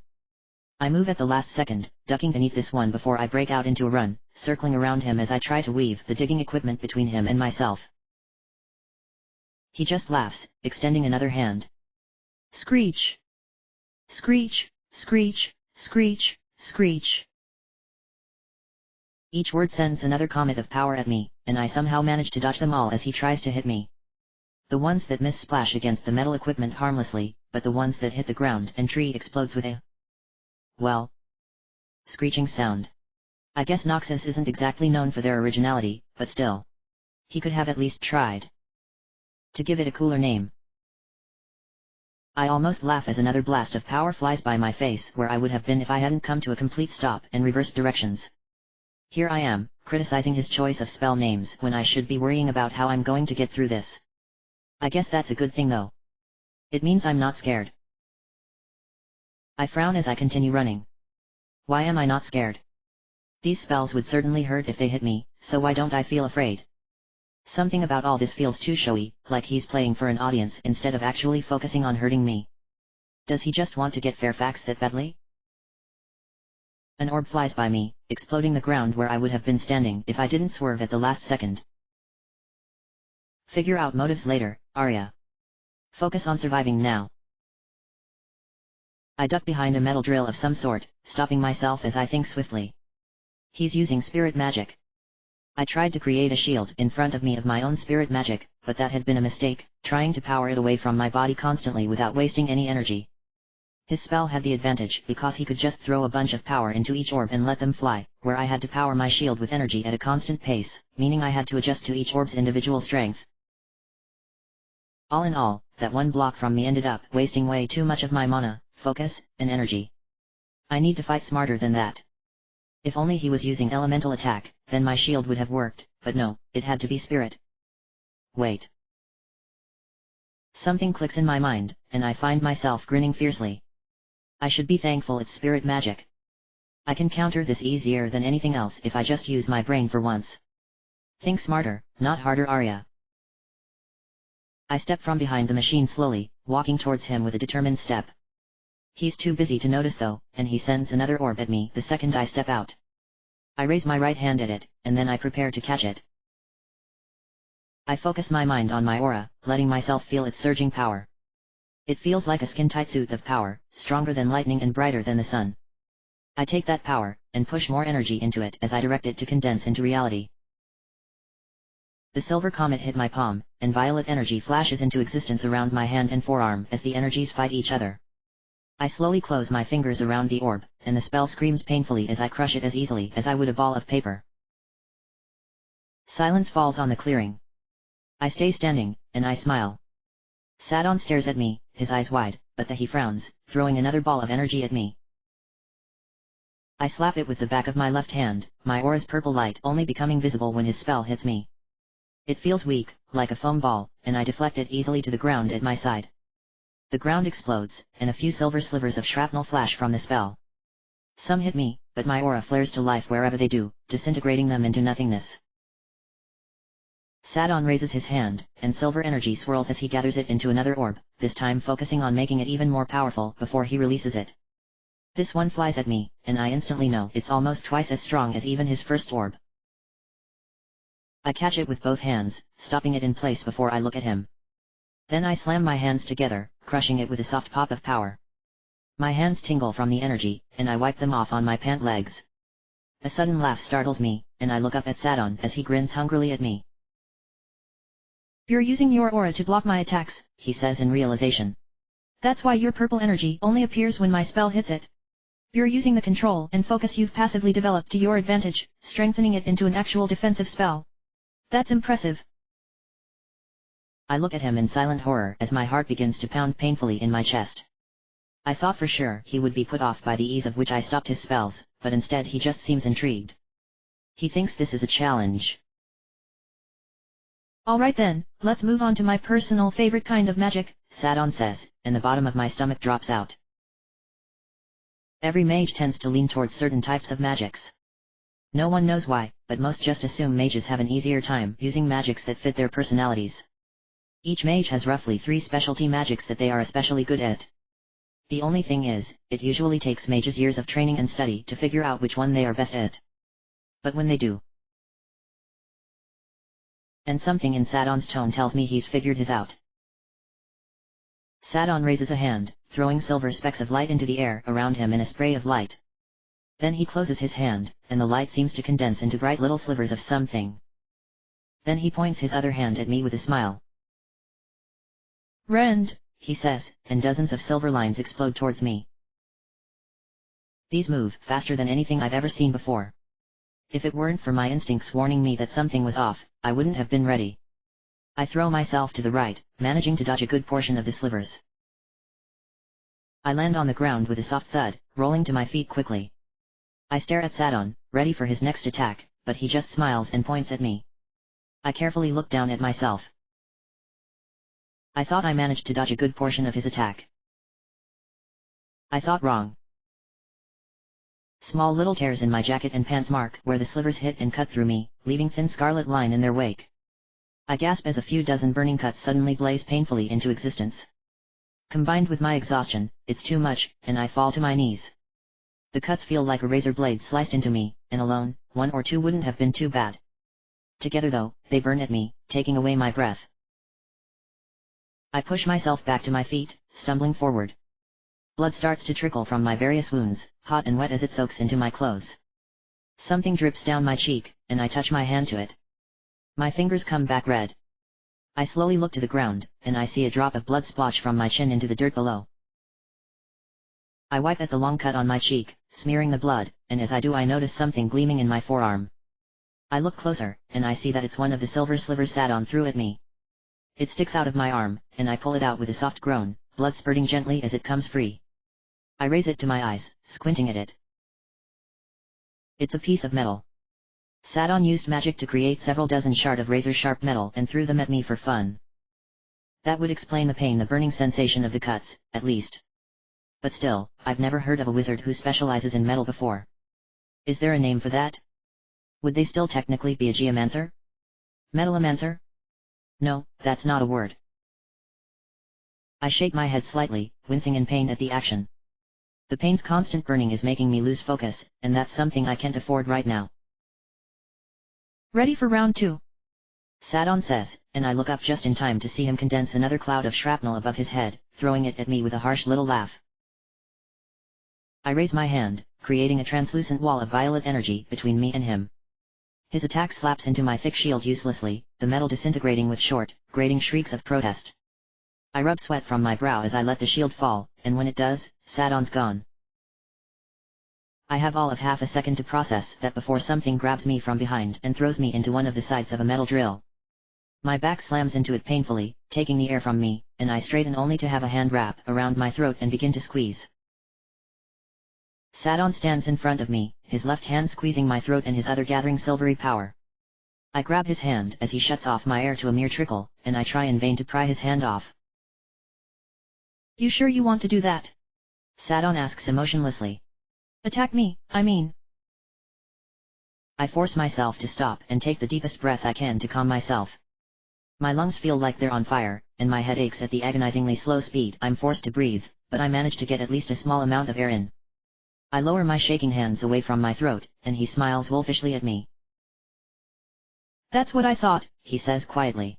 I move at the last second, ducking beneath this one before I break out into a run, circling around him as I try to weave the digging equipment between him and myself. He just laughs, extending another hand.
Screech. Screech, screech, screech, screech.
Each word sends another comet of power at me, and I somehow manage to dodge them all as he tries to hit me. The ones that miss splash against the metal equipment harmlessly, but the ones that hit the ground and tree explodes with a, well, screeching sound. I guess Noxus isn't exactly known for their originality, but still. He could have at least tried to give it a cooler name. I almost laugh as another blast of power flies by my face where I would have been if I hadn't come to a complete stop and reversed directions. Here I am, criticizing his choice of spell names when I should be worrying about how I'm going to get through this. I guess that's a good thing though. It means I'm not scared. I frown as I continue running. Why am I not scared? These spells would certainly hurt if they hit me, so why don't I feel afraid? Something about all this feels too showy, like he's playing for an audience instead of actually focusing on hurting me. Does he just want to get Fairfax that badly? An orb flies by me, exploding the ground where I would have been standing if I didn't swerve at the last second. Figure out motives later, Arya. Focus on surviving now. I duck behind a metal drill of some sort, stopping myself as I think swiftly. He's using spirit magic. I tried to create a shield in front of me of my own spirit magic, but that had been a mistake, trying to power it away from my body constantly without wasting any energy. His spell had the advantage because he could just throw a bunch of power into each orb and let them fly, where I had to power my shield with energy at a constant pace, meaning I had to adjust to each orb's individual strength. All in all, that one block from me ended up wasting way too much of my mana, focus, and energy. I need to fight smarter than that. If only he was using elemental attack, then my shield would have worked, but no, it had to be spirit. Wait. Something clicks in my mind, and I find myself grinning fiercely. I should be thankful it's spirit magic. I can counter this easier than anything else if I just use my brain for once. Think smarter, not harder, Arya. I step from behind the machine slowly, walking towards him with a determined step. He's too busy to notice though, and he sends another orb at me the second I step out. I raise my right hand at it, and then I prepare to catch it. I focus my mind on my aura, letting myself feel its surging power. It feels like a skin-tight suit of power, stronger than lightning and brighter than the sun. I take that power, and push more energy into it as I direct it to condense into reality. The silver comet hit my palm, and violet energy flashes into existence around my hand and forearm as the energies fight each other. I slowly close my fingers around the orb, and the spell screams painfully as I crush it as easily as I would a ball of paper. Silence falls on the clearing. I stay standing, and I smile. Sadon stares at me, his eyes wide, but then he frowns, throwing another ball of energy at me. I slap it with the back of my left hand, my aura's purple light only becoming visible when his spell hits me. It feels weak, like a foam ball, and I deflect it easily to the ground at my side. The ground explodes, and a few silver slivers of shrapnel flash from the spell. Some hit me, but my aura flares to life wherever they do, disintegrating them into nothingness. Sadon raises his hand, and silver energy swirls as he gathers it into another orb, this time focusing on making it even more powerful before he releases it. This one flies at me, and I instantly know it's almost twice as strong as even his first orb. I catch it with both hands, stopping it in place before I look at him. Then I slam my hands together, crushing it with a soft pop of power. My hands tingle from the energy, and I wipe them off on my pant legs. A sudden laugh startles me, and I look up at Sadon as he grins hungrily at me.
You're using your aura to block my attacks,
he says in realization.
That's why your purple energy only appears when my spell hits it. You're using the control and focus you've passively developed to your advantage, strengthening it into an actual defensive spell. That's impressive.
I look at him in silent horror as my heart begins to pound painfully in my chest. I thought for sure he would be put off by the ease of which I stopped his spells, but instead he just seems intrigued. He thinks this is a challenge.
Alright then, let's move on to my personal favorite kind of magic,
Sadon says, and the bottom of my stomach drops out. Every mage tends to lean towards certain types of magics. No one knows why, but most just assume mages have an easier time using magics that fit their personalities. Each mage has roughly 3 specialty magics that they are especially good at. The only thing is, it usually takes mages years of training and study to figure out which one they are best at. But when they do, and something in Sadon's tone tells me he's figured his out. Sadon raises a hand, throwing silver specks of light into the air around him in a spray of light. Then he closes his hand, and the light seems to condense into bright little slivers of something. Then he points his other hand at me with a smile.
Rend,
he says, and dozens of silver lines explode towards me. These move faster than anything I've ever seen before. If it weren't for my instincts warning me that something was off, I wouldn't have been ready. I throw myself to the right, managing to dodge a good portion of the slivers. I land on the ground with a soft thud, rolling to my feet quickly. I stare at Sadon, ready for his next attack, but he just smiles and points at me. I carefully look down at myself. I thought I managed to dodge a good portion of his attack. I thought wrong. Small little tears in my jacket and pants mark where the slivers hit and cut through me, leaving thin scarlet line in their wake. I gasp as a few dozen burning cuts suddenly blaze painfully into existence. Combined with my exhaustion, it's too much, and I fall to my knees. The cuts feel like a razor blade sliced into me, and alone, 1 or 2 wouldn't have been too bad. Together though, they burn at me, taking away my breath. I push myself back to my feet, stumbling forward. Blood starts to trickle from my various wounds, hot and wet as it soaks into my clothes. Something drips down my cheek, and I touch my hand to it. My fingers come back red. I slowly look to the ground, and I see a drop of blood splotch from my chin into the dirt below. I wipe at the long cut on my cheek, smearing the blood, and as I do I notice something gleaming in my forearm. I look closer, and I see that it's one of the silver slivers Sadon threw at me. It sticks out of my arm, and I pull it out with a soft groan, blood spurting gently as it comes free. I raise it to my eyes, squinting at it. It's a piece of metal. Sadon used magic to create several dozen shards of razor-sharp metal and threw them at me for fun. That would explain the burning sensation of the cuts, at least. But still, I've never heard of a wizard who specializes in metal before. Is there a name for that? Would they still technically be a geomancer? Metalomancer? No, that's not a word. I shake my head slightly, wincing in pain at the action. The pain's constant burning is making me lose focus, and that's something I can't afford right now.
Ready for round 2?
Sadon says, and I look up just in time to see him condense another cloud of shrapnel above his head, throwing it at me with a harsh little laugh. I raise my hand, creating a translucent wall of violet energy between me and him. His attack slaps into my thick shield uselessly, the metal disintegrating with short, grating shrieks of protest. I rub sweat from my brow as I let the shield fall, and when it does, Sadon's gone. I have all of half a second to process that before something grabs me from behind and throws me into one of the sides of a metal drill. My back slams into it painfully, taking the air from me, and I straighten only to have a hand wrap around my throat and begin to squeeze. Sadon stands in front of me, his left hand squeezing my throat and his other gathering silvery power. I grab his hand as he shuts off my air to a mere trickle, and I try in vain to pry his hand off.
You sure you want to do that?
Sadon asks emotionlessly.
Attack me, I mean.
I force myself to stop and take the deepest breath I can to calm myself. My lungs feel like they're on fire, and my head aches at the agonizingly slow speed I'm forced to breathe, but I manage to get at least a small amount of air in. I lower my shaking hands away from my throat, and he smiles wolfishly at me.
That's what I thought,
he says quietly.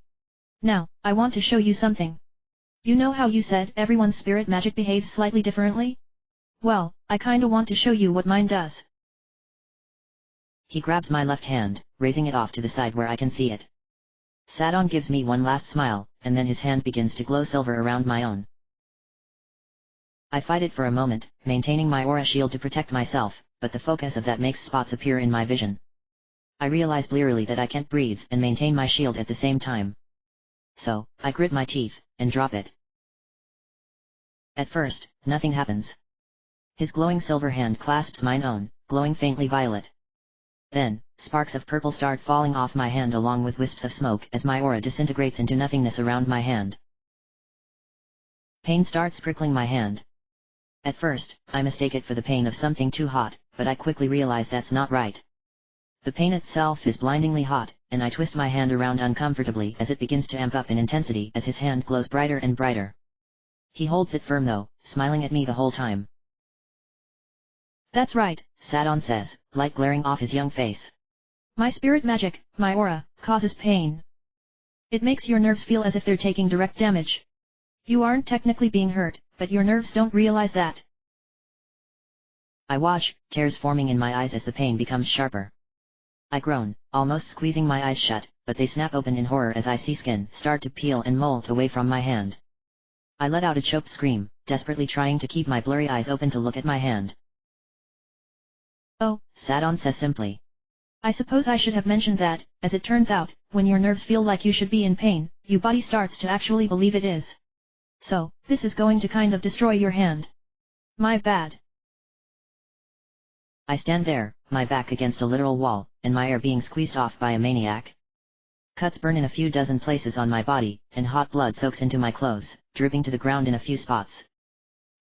Now, I want to show you something. You know how you said everyone's spirit magic behaves slightly differently? Well, I kinda want to show you what mine does.
He grabs my left hand, raising it off to the side where I can see it. Sadon gives me one last smile, and then his hand begins to glow silver around my own. I fight it for a moment, maintaining my aura shield to protect myself, but the focus of that makes spots appear in my vision. I realize blearily that I can't breathe and maintain my shield at the same time. So, I grit my teeth, and drop it. At first, nothing happens. His glowing silver hand clasps mine own, glowing faintly violet. Then, sparks of purple start falling off my hand along with wisps of smoke as my aura disintegrates into nothingness around my hand. Pain starts prickling my hand. At first, I mistake it for the pain of something too hot, but I quickly realize that's not right. The pain itself is blindingly hot, and I twist my hand around uncomfortably as it begins to amp up in intensity as his hand glows brighter and brighter. He holds it firm though, smiling at me the whole time.
That's right,
Sadon says, light glaring off his young face.
My spirit magic, my aura, causes pain. It makes your nerves feel as if they're taking direct damage. You aren't technically being hurt, but your nerves don't realize that.
I watch, tears forming in my eyes as the pain becomes sharper. I groan, almost squeezing my eyes shut, but they snap open in horror as I see skin start to peel and molt away from my hand. I let out a choked scream, desperately trying to keep my blurry eyes open to look at my hand.
Oh,
Sadon says simply.
I suppose I should have mentioned that, as it turns out, when your nerves feel like you should be in pain, your body starts to actually believe it is. So, this is going to kind of destroy your hand. My bad.
I stand there, my back against a literal wall, and my air being squeezed off by a maniac. Cuts burn in a few dozen places on my body, and hot blood soaks into my clothes, dripping to the ground in a few spots.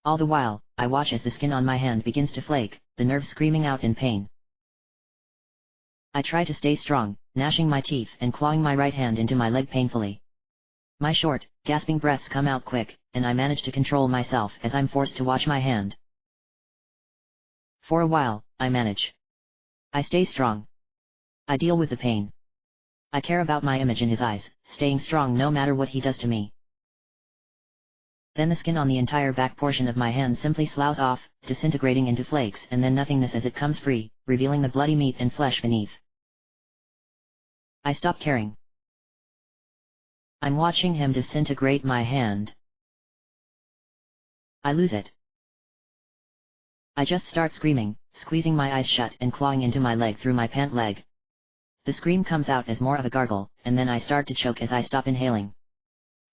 All the while, I watch as the skin on my hand begins to flake, the nerves screaming out in pain. I try to stay strong, gnashing my teeth and clawing my right hand into my leg painfully. My short, gasping breaths come out quick, and I manage to control myself as I'm forced to watch my hand. For a while, I manage. I stay strong. I deal with the pain. I care about my image in his eyes, staying strong no matter what he does to me. Then the skin on the entire back portion of my hand simply sloughs off, disintegrating into flakes and then nothingness as it comes free, revealing the bloody meat and flesh beneath. I stop caring. I'm watching him disintegrate my hand. I lose it. I just start screaming, squeezing my eyes shut and clawing into my leg through my pant leg. The scream comes out as more of a gargle, and then I start to choke as I stop inhaling.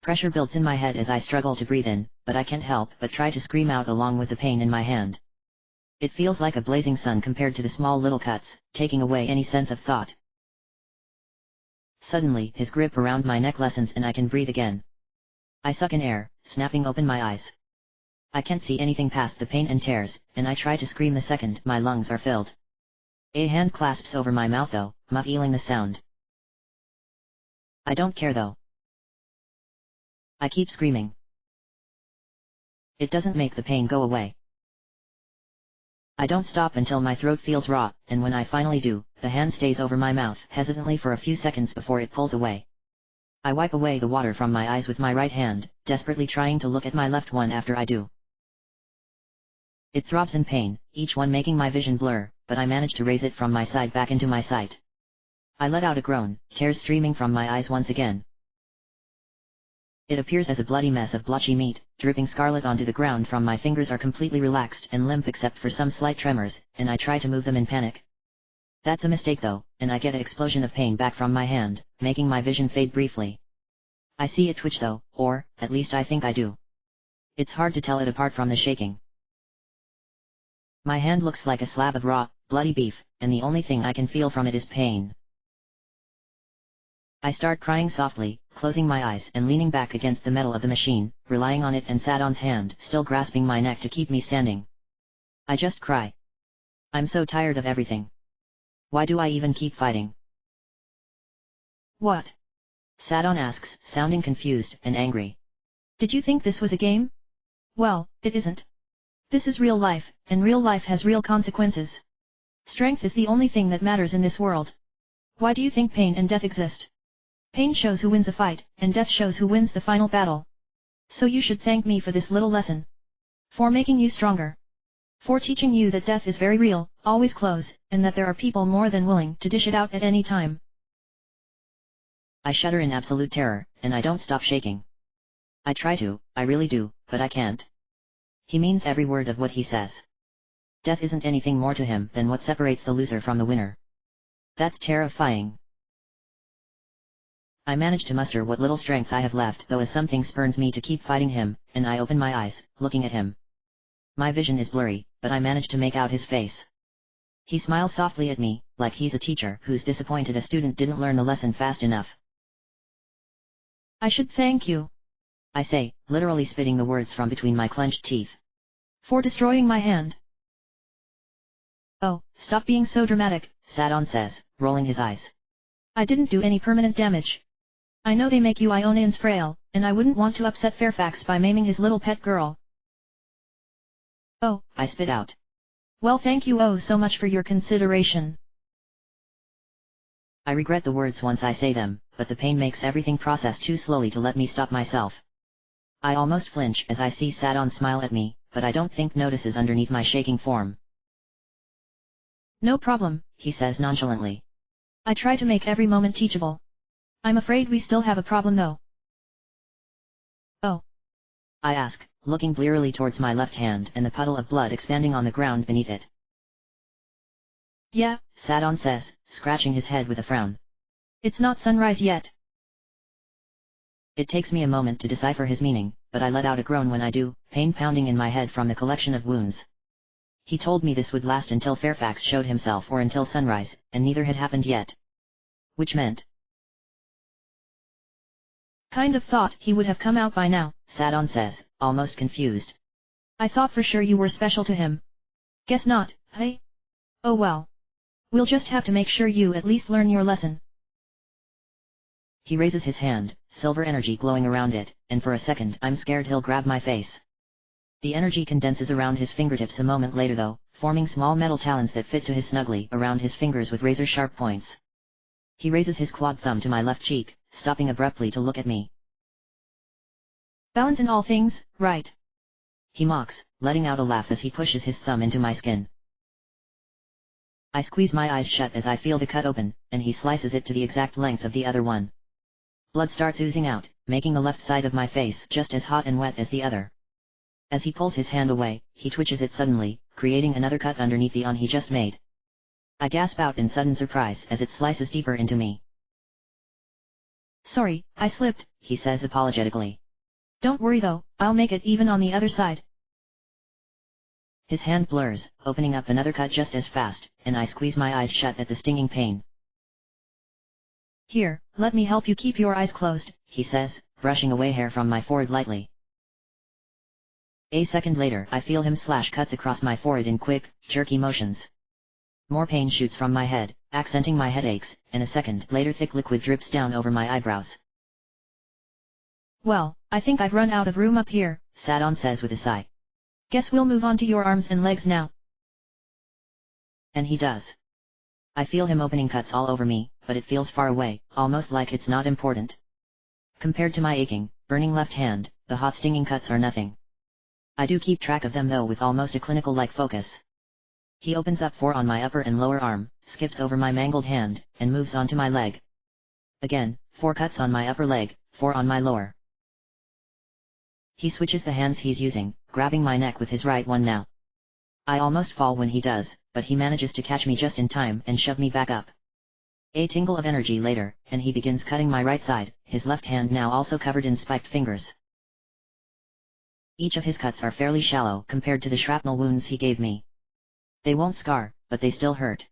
Pressure builds in my head as I struggle to breathe in, but I can't help but try to scream out along with the pain in my hand. It feels like a blazing sun compared to the small little cuts, taking away any sense of thought. Suddenly, his grip around my neck lessens and I can breathe again. I suck in air, snapping open my eyes. I can't see anything past the pain and tears, and I try to scream the second my lungs are filled. A hand clasps over my mouth though, muffling the sound. I don't care though. I keep screaming. It doesn't make the pain go away. I don't stop until my throat feels raw, and when I finally do, the hand stays over my mouth hesitantly for a few seconds before it pulls away. I wipe away the water from my eyes with my right hand, desperately trying to look at my left one after I do. It throbs in pain, each one making my vision blur, but I manage to raise it from my side back into my sight. I let out a groan, tears streaming from my eyes once again. It appears as a bloody mess of blotchy meat, dripping scarlet onto the ground from my fingers are completely relaxed and limp except for some slight tremors, and I try to move them in panic. That's a mistake though, and I get an explosion of pain back from my hand, making my vision fade briefly. I see it twitch though, or, at least I think I do. It's hard to tell it apart from the shaking. My hand looks like a slab of raw, bloody beef, and the only thing I can feel from it is pain. I start crying softly, closing my eyes and leaning back against the metal of the machine, relying on it and Sadon's hand still grasping my neck to keep me standing. I just cry. I'm so tired of everything. Why do I even keep fighting?
What?
Sadon asks, sounding confused and angry.
Did you think this was a game? Well, it isn't. This is real life, and real life has real consequences. Strength is the only thing that matters in this world. Why do you think pain and death exist? Pain shows who wins a fight, and death shows who wins the final battle. So you should thank me for this little lesson. For making you stronger. For teaching you that death is very real, always close, and that there are people more than willing to dish it out at any time.
I shudder in absolute terror, and I don't stop shaking. I try to, I really do, but I can't. He means every word of what he says. Death isn't anything more to him than what separates the loser from the winner. That's terrifying. I manage to muster what little strength I have left though as something spurns me to keep fighting him, and I open my eyes, looking at him. My vision is blurry, but I manage to make out his face. He smiles softly at me, like he's a teacher who's disappointed a student didn't learn the lesson fast enough.
I should thank you,
I say, literally spitting the words from between my clenched teeth.
For destroying my hand. Oh, stop being so dramatic,
Sadon says, rolling his eyes.
I didn't do any permanent damage. I know they make you Ionians frail, and I wouldn't want to upset Fairfax by maiming his little pet girl. Oh,
I spit out.
Well, thank you oh so much for your consideration.
I regret the words once I say them, but the pain makes everything process too slowly to let me stop myself. I almost flinch as I see Sadon smile at me, but I don't think notices underneath my shaking form.
No problem, he says nonchalantly. I try to make every moment teachable. I'm afraid we still have a problem though. Oh?
I ask, looking blearily towards my left hand and the puddle of blood expanding on the ground beneath it.
Yeah,
Sadon says, scratching his head with a frown.
It's not sunrise yet.
It takes me a moment to decipher his meaning, but I let out a groan when I do, pain pounding in my head from the collection of wounds. He told me this would last until Fairfax showed himself or until sunrise, and neither had happened yet. Which meant...
Kind of thought he would have come out by now,
Sadon says, almost confused.
I thought for sure you were special to him. Guess not, hey? Oh well. We'll just have to make sure you at least learn your lesson.
He raises his hand, silver energy glowing around it, and for a second I'm scared he'll grab my face. The energy condenses around his fingertips a moment later though, forming small metal talons that fit to his snugly around his fingers with razor-sharp points. He raises his clawed thumb to my left cheek, stopping abruptly to look at me.
Balance in all things, right?
He mocks, letting out a laugh as he pushes his thumb into my skin. I squeeze my eyes shut as I feel the cut open, and he slices it to the exact length of the other one. Blood starts oozing out, making the left side of my face just as hot and wet as the other. As he pulls his hand away, he twitches it suddenly, creating another cut underneath the one he just made. I gasp out in sudden surprise as it slices deeper into me.
Sorry, I slipped,
he says apologetically.
Don't worry though, I'll make it even on the other side.
His hand blurs, opening up another cut just as fast, and I squeeze my eyes shut at the stinging pain.
Here, let me help you keep your eyes closed,
he says, brushing away hair from my forehead lightly. A second later I feel him slash cuts across my forehead in quick, jerky motions. More pain shoots from my head, accenting my headaches, and a second later thick liquid drips down over my eyebrows.
Well, I think I've run out of room up here,
Sadon says with a sigh.
Guess we'll move on to your arms and legs now.
And he does. I feel him opening cuts all over me, but it feels far away, almost like it's not important. Compared to my aching, burning left hand, the hot stinging cuts are nothing. I do keep track of them though with almost a clinical-like focus. He opens up 4 on my upper and lower arm, skips over my mangled hand, and moves onto my leg. Again, 4 cuts on my upper leg, 4 on my lower. He switches the hands he's using, grabbing my neck with his right one now. I almost fall when he does, but he manages to catch me just in time and shove me back up. A tingle of energy later, and he begins cutting my right side, his left hand now also covered in spiked fingers. Each of his cuts are fairly shallow compared to the shrapnel wounds he gave me. They won't scar, but they still hurt.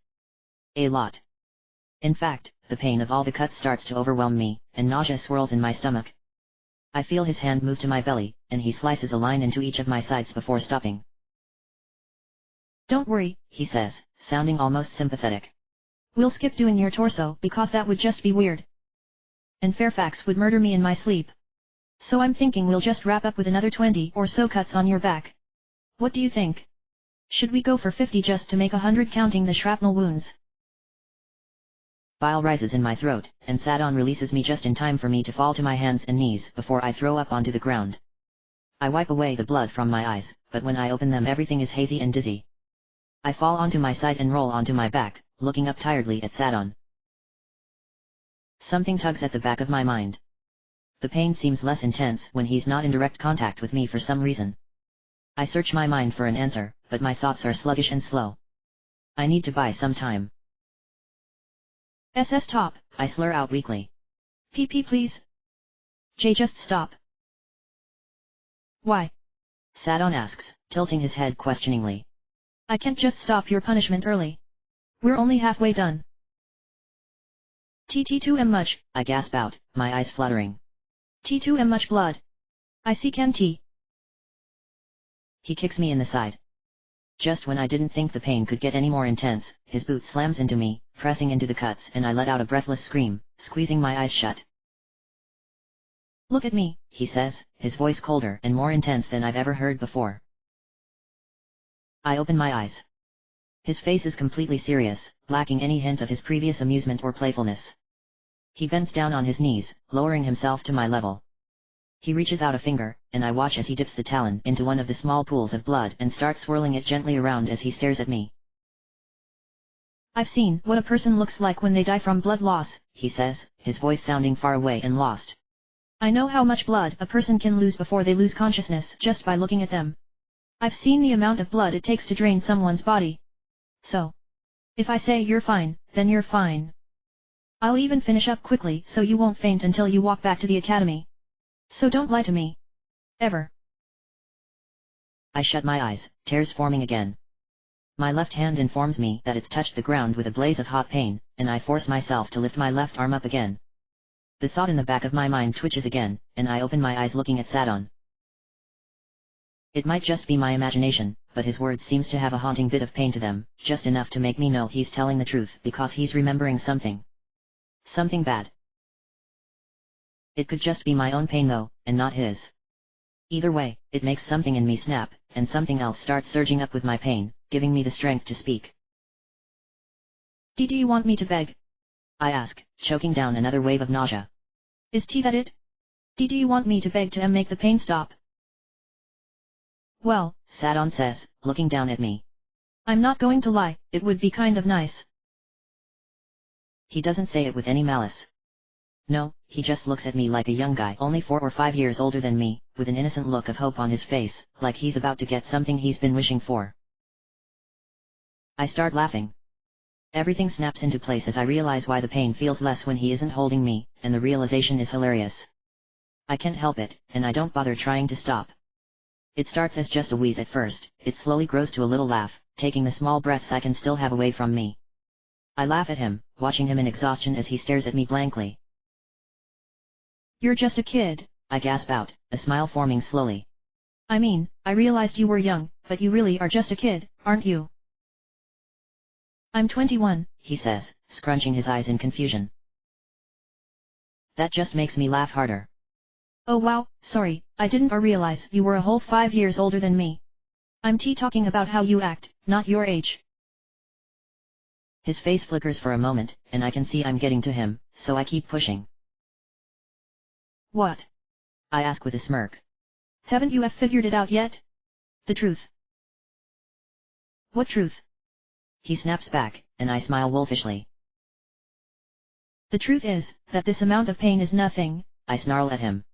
A lot. In fact, the pain of all the cuts starts to overwhelm me, and nausea swirls in my stomach. I feel his hand move to my belly, and he slices a line into each of my sides before stopping.
Don't worry,
he says, sounding almost sympathetic.
We'll skip doing your torso because that would just be weird. And Fairfax would murder me in my sleep. So I'm thinking we'll just wrap up with another 20 or so cuts on your back. What do you think? Should we go for 50 just to make 100 counting the shrapnel wounds?
Bile rises in my throat, and Sadon releases me just in time for me to fall to my hands and knees before I throw up onto the ground. I wipe away the blood from my eyes, but when I open them everything is hazy and dizzy. I fall onto my side and roll onto my back, looking up tiredly at Sadon. Something tugs at the back of my mind. The pain seems less intense when he's not in direct contact with me for some reason. I search my mind for an answer, but my thoughts are sluggish and slow. I need to buy some time.
SS top,
I slur out weakly.
PP please. Jay just stop. Why?
Sadon asks, tilting his head questioningly.
I can't just stop your punishment early. We're only halfway done. T2M much,
I gasp out, my eyes fluttering.
T2M much blood. I see can T.
He kicks me in the side. Just when I didn't think the pain could get any more intense, his boot slams into me, pressing into the cuts, and I let out a breathless scream, squeezing my eyes shut.
Look at me,
he says, his voice colder and more intense than I've ever heard before. I open my eyes. His face is completely serious, lacking any hint of his previous amusement or playfulness. He bends down on his knees, lowering himself to my level. He reaches out a finger, and I watch as he dips the talon into one of the small pools of blood and starts swirling it gently around as he stares at me.
I've seen what a person looks like when they die from blood loss,
he says, his voice sounding far away and lost.
I know how much blood a person can lose before they lose consciousness just by looking at them. I've seen the amount of blood it takes to drain someone's body. So, If I say you're fine, then you're fine. I'll even finish up quickly so you won't faint until you walk back to the academy. So don't lie to me. Ever.
I shut my eyes, tears forming again. My left hand informs me that it's touched the ground with a blaze of hot pain, and I force myself to lift my left arm up again. The thought in the back of my mind twitches again, and I open my eyes looking at Sadon. It might just be my imagination, but his words seems to have a haunting bit of pain to them, just enough to make me know he's telling the truth because he's remembering something. Something bad. It could just be my own pain though, and not his. Either way, it makes something in me snap, and something else starts surging up with my pain, giving me the strength to speak.
Do you want me to beg?
I ask, choking down another wave of nausea.
Is that it? Do you want me to beg to make the pain stop? Well,
Sadon says, looking down at me.
I'm not going to lie, it would be kind of nice.
He doesn't say it with any malice. No, he just looks at me like a young guy only 4 or 5 years older than me, with an innocent look of hope on his face, like he's about to get something he's been wishing for. I start laughing. Everything snaps into place as I realize why the pain feels less when he isn't holding me, and the realization is hilarious. I can't help it, and I don't bother trying to stop. It starts as just a wheeze at first, it slowly grows to a little laugh, taking the small breaths I can still have away from me. I laugh at him, watching him in exhaustion as he stares at me blankly.
You're just a kid,
I gasp out, a smile forming slowly.
I mean, I realized you were young, but you really are just a kid, aren't you? I'm 21,
he says, scrunching his eyes in confusion. That just makes me laugh harder.
Oh wow, sorry, I didn't realize you were a whole 5 years older than me. I'm talking about how you act, not your age.
His face flickers for a moment, and I can see I'm getting to him, so I keep pushing.
What?
I ask with a smirk.
Haven't you figured it out yet? The truth. What truth?
He snaps back, and I smile wolfishly.
The truth is, that this amount of pain is nothing,
I snarl at him.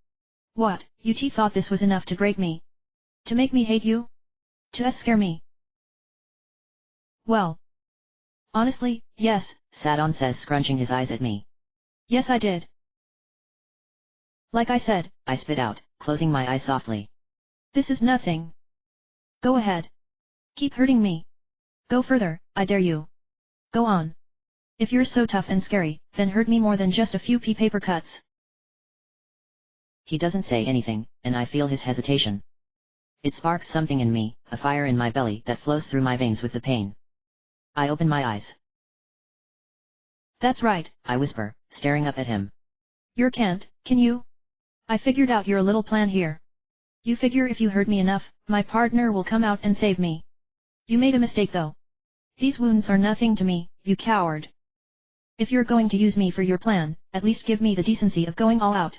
What, you thought this was enough to break me? To make me hate you? To scare me? Well. Honestly, yes,
Sadon says, scrunching his eyes at me.
Yes I did. Like I said,
I spit out, closing my eyes softly.
This is nothing. Go ahead. Keep hurting me. Go further, I dare you. Go on. If you're so tough and scary, then hurt me more than just a few paper cuts.
He doesn't say anything, and I feel his hesitation. It sparks something in me, a fire in my belly that flows through my veins with the pain. I open my eyes.
That's right,
I whisper, staring up at him.
You can't, can you? I figured out your little plan here. You figure if you hurt me enough, my partner will come out and save me. You made a mistake though. These wounds are nothing to me, you coward. If you're going to use me for your plan, at least give me the decency of going all out.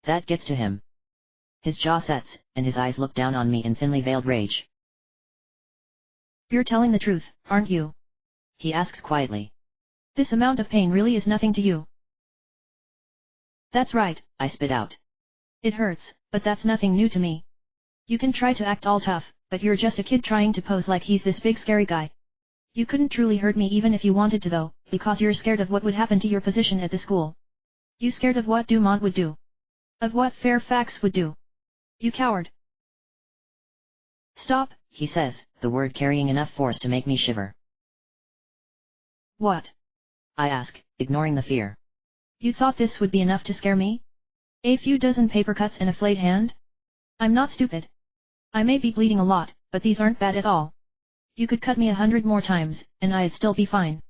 That gets to him. His jaw sets, and his eyes look down on me in thinly veiled rage.
You're telling the truth, aren't you?
He asks quietly.
This amount of pain really is nothing to you. That's right,
I spit out.
It hurts, but that's nothing new to me. You can try to act all tough, but you're just a kid trying to pose like he's this big scary guy. You couldn't truly hurt me even if you wanted to though, because you're scared of what would happen to your position at the school. You scared of what Dumont would do. Of what Fairfax would do. You coward. Stop,
he says, the word carrying enough force to make me shiver.
What?
I ask, ignoring the fear.
You thought this would be enough to scare me? A few dozen paper cuts and a flayed hand? I'm not stupid. I may be bleeding a lot, but these aren't bad at all. You could cut me 100 more times, and I'd still be fine.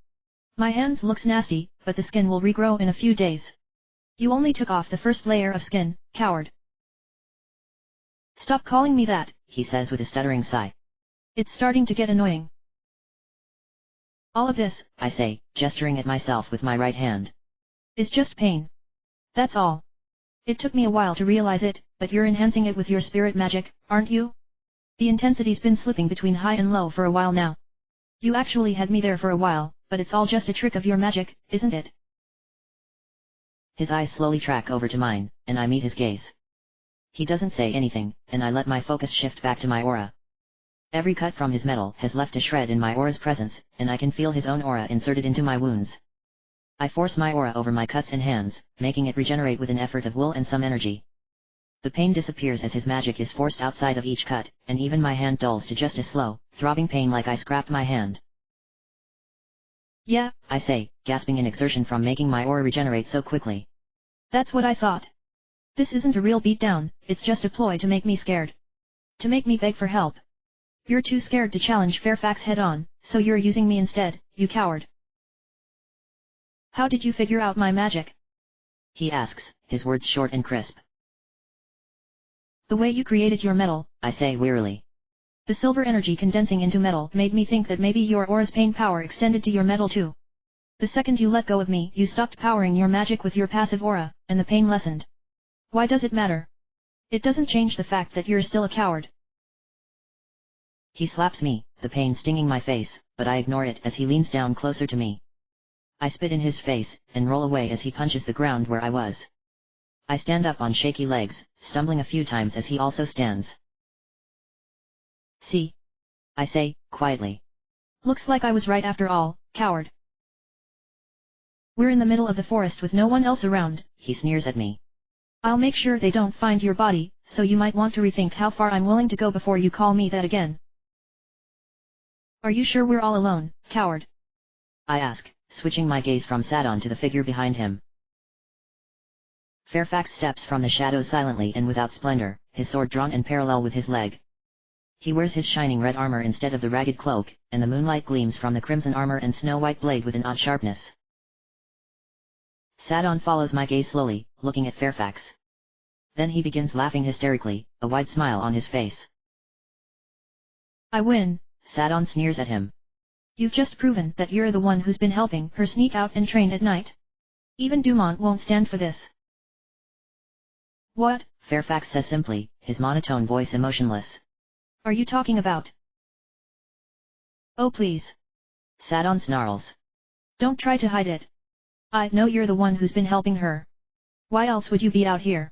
My hands looks nasty, but the skin will regrow in a few days. You only took off the first layer of skin, coward. Stop calling me that,
he says with a stuttering sigh.
It's starting to get annoying. All of this,
I say, gesturing at myself with my right hand,
is just pain. That's all. It took me a while to realize it, but you're enhancing it with your spirit magic, aren't you? The intensity's been slipping between high and low for a while now. You actually had me there for a while, but it's all just a trick of your magic, isn't it?
His eyes slowly track over to mine, and I meet his gaze. He doesn't say anything, and I let my focus shift back to my aura. Every cut from his metal has left a shred in my aura's presence, and I can feel his own aura inserted into my wounds. I force my aura over my cuts and hands, making it regenerate with an effort of will and some energy. The pain disappears as his magic is forced outside of each cut, and even my hand dulls to just a slow, throbbing pain like I scrapped my hand.
Yeah,
I say, gasping in exertion from making my aura regenerate so quickly.
That's what I thought. This isn't a real beatdown, it's just a ploy to make me scared. To make me beg for help. You're too scared to challenge Fairfax head-on, so you're using me instead, you coward. How did you figure out my magic?
He asks, his words short and crisp.
The way you created your metal,
I say wearily.
The silver energy condensing into metal made me think that maybe your aura's pain power extended to your metal too. The second you let go of me, you stopped powering your magic with your passive aura, and the pain lessened. Why does it matter? It doesn't change the fact that you're still a coward.
He slaps me, the pain stinging my face, but I ignore it as he leans down closer to me. I spit in his face, and roll away as he punches the ground where I was. I stand up on shaky legs, stumbling a few times as he also stands.
See?
I say, quietly.
Looks like I was right after all, coward. We're in the middle of the forest with no one else around,
he sneers at me.
I'll make sure they don't find your body, so you might want to rethink how far I'm willing to go before you call me that again. Are you sure we're all alone, coward?
I ask, switching my gaze from Sadon to the figure behind him. Fairfax steps from the shadows silently and without splendor, his sword drawn and parallel with his leg. He wears his shining red armor instead of the ragged cloak, and the moonlight gleams from the crimson armor and snow-white blade with an odd sharpness. Sadon follows my gaze slowly, looking at Fairfax. Then he begins laughing hysterically, a wide smile on his face.
I win,
Sadon sneers at him.
You've just proven that you're the one who's been helping her sneak out and train at night. Even Dumont won't stand for this. What?
Fairfax says simply, his monotone voice emotionless.
Are you talking about? Oh please.
Sadon snarls.
Don't try to hide it. I know you're the one who's been helping her. Why else would you be out here?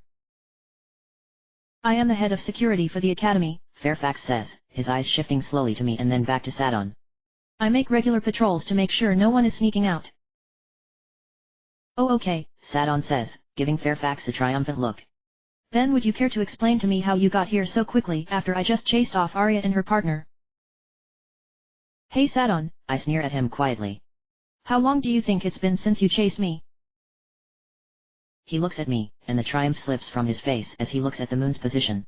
I am the head of security for the academy,
Fairfax says, his eyes shifting slowly to me and then back to Sadon.
I make regular patrols to make sure no one is sneaking out. Oh okay,
Sadon says, giving Fairfax a triumphant look.
Then would you care to explain to me how you got here so quickly after I just chased off Arya and her partner? Hey Sadon,
I sneer at him quietly.
How long do you think it's been since you chased me?
He looks at me, and the triumph slips from his face as he looks at the moon's position.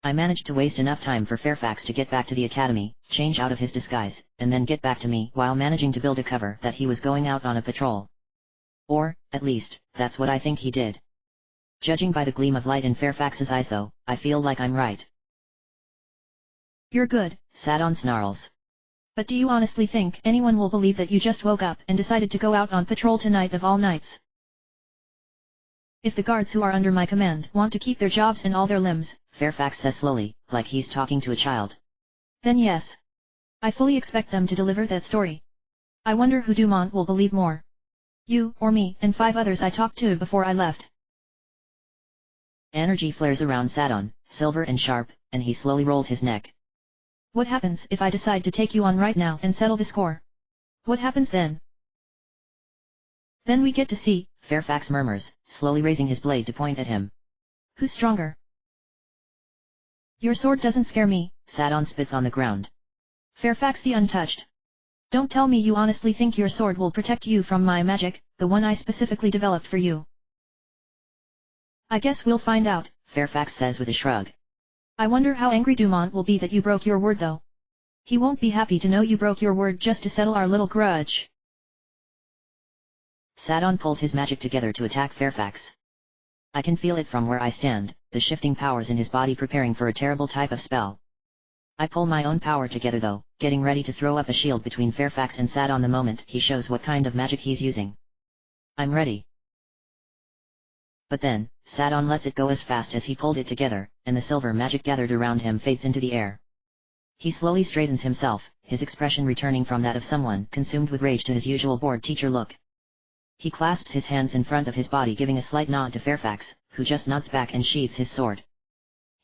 I managed to waste enough time for Fairfax to get back to the academy, change out of his disguise, and then get back to me while managing to build a cover that he was going out on a patrol. Or, at least, that's what I think he did. Judging by the gleam of light in Fairfax's eyes though, I feel like I'm right.
You're good,
Sadon snarls.
But do you honestly think anyone will believe that you just woke up and decided to go out on patrol tonight of all nights? If the guards who are under my command want to keep their jobs and all their limbs,
Fairfax says slowly, like he's talking to a child.
Then yes. I fully expect them to deliver that story. I wonder who Dumont will believe more. You, or me, and 5 others I talked to before I left.
Energy flares around Sadon, silver and sharp, and he slowly rolls his neck.
What happens if I decide to take you on right now and settle the score? What happens then? Then we get to see,
Fairfax murmurs, slowly raising his blade to point at him.
Who's stronger? Your sword doesn't scare me,
Sadon spits on the ground.
Fairfax the Untouched. Don't tell me you honestly think your sword will protect you from my magic, the one I specifically developed for you. I guess we'll find out,
Fairfax says with a shrug.
I wonder how angry Dumont will be that you broke your word though. He won't be happy to know you broke your word just to settle our little grudge.
Sadon pulls his magic together to attack Fairfax. I can feel it from where I stand, the shifting powers in his body preparing for a terrible type of spell. I pull my own power together though, getting ready to throw up a shield between Fairfax and Sadon the moment he shows what kind of magic he's using. I'm ready. But then, Sadon lets it go as fast as he pulled it together, and the silver magic gathered around him fades into the air. He slowly straightens himself, his expression returning from that of someone consumed with rage to his usual bored teacher look. He clasps his hands in front of his body giving a slight nod to Fairfax, who just nods back and sheathes his sword.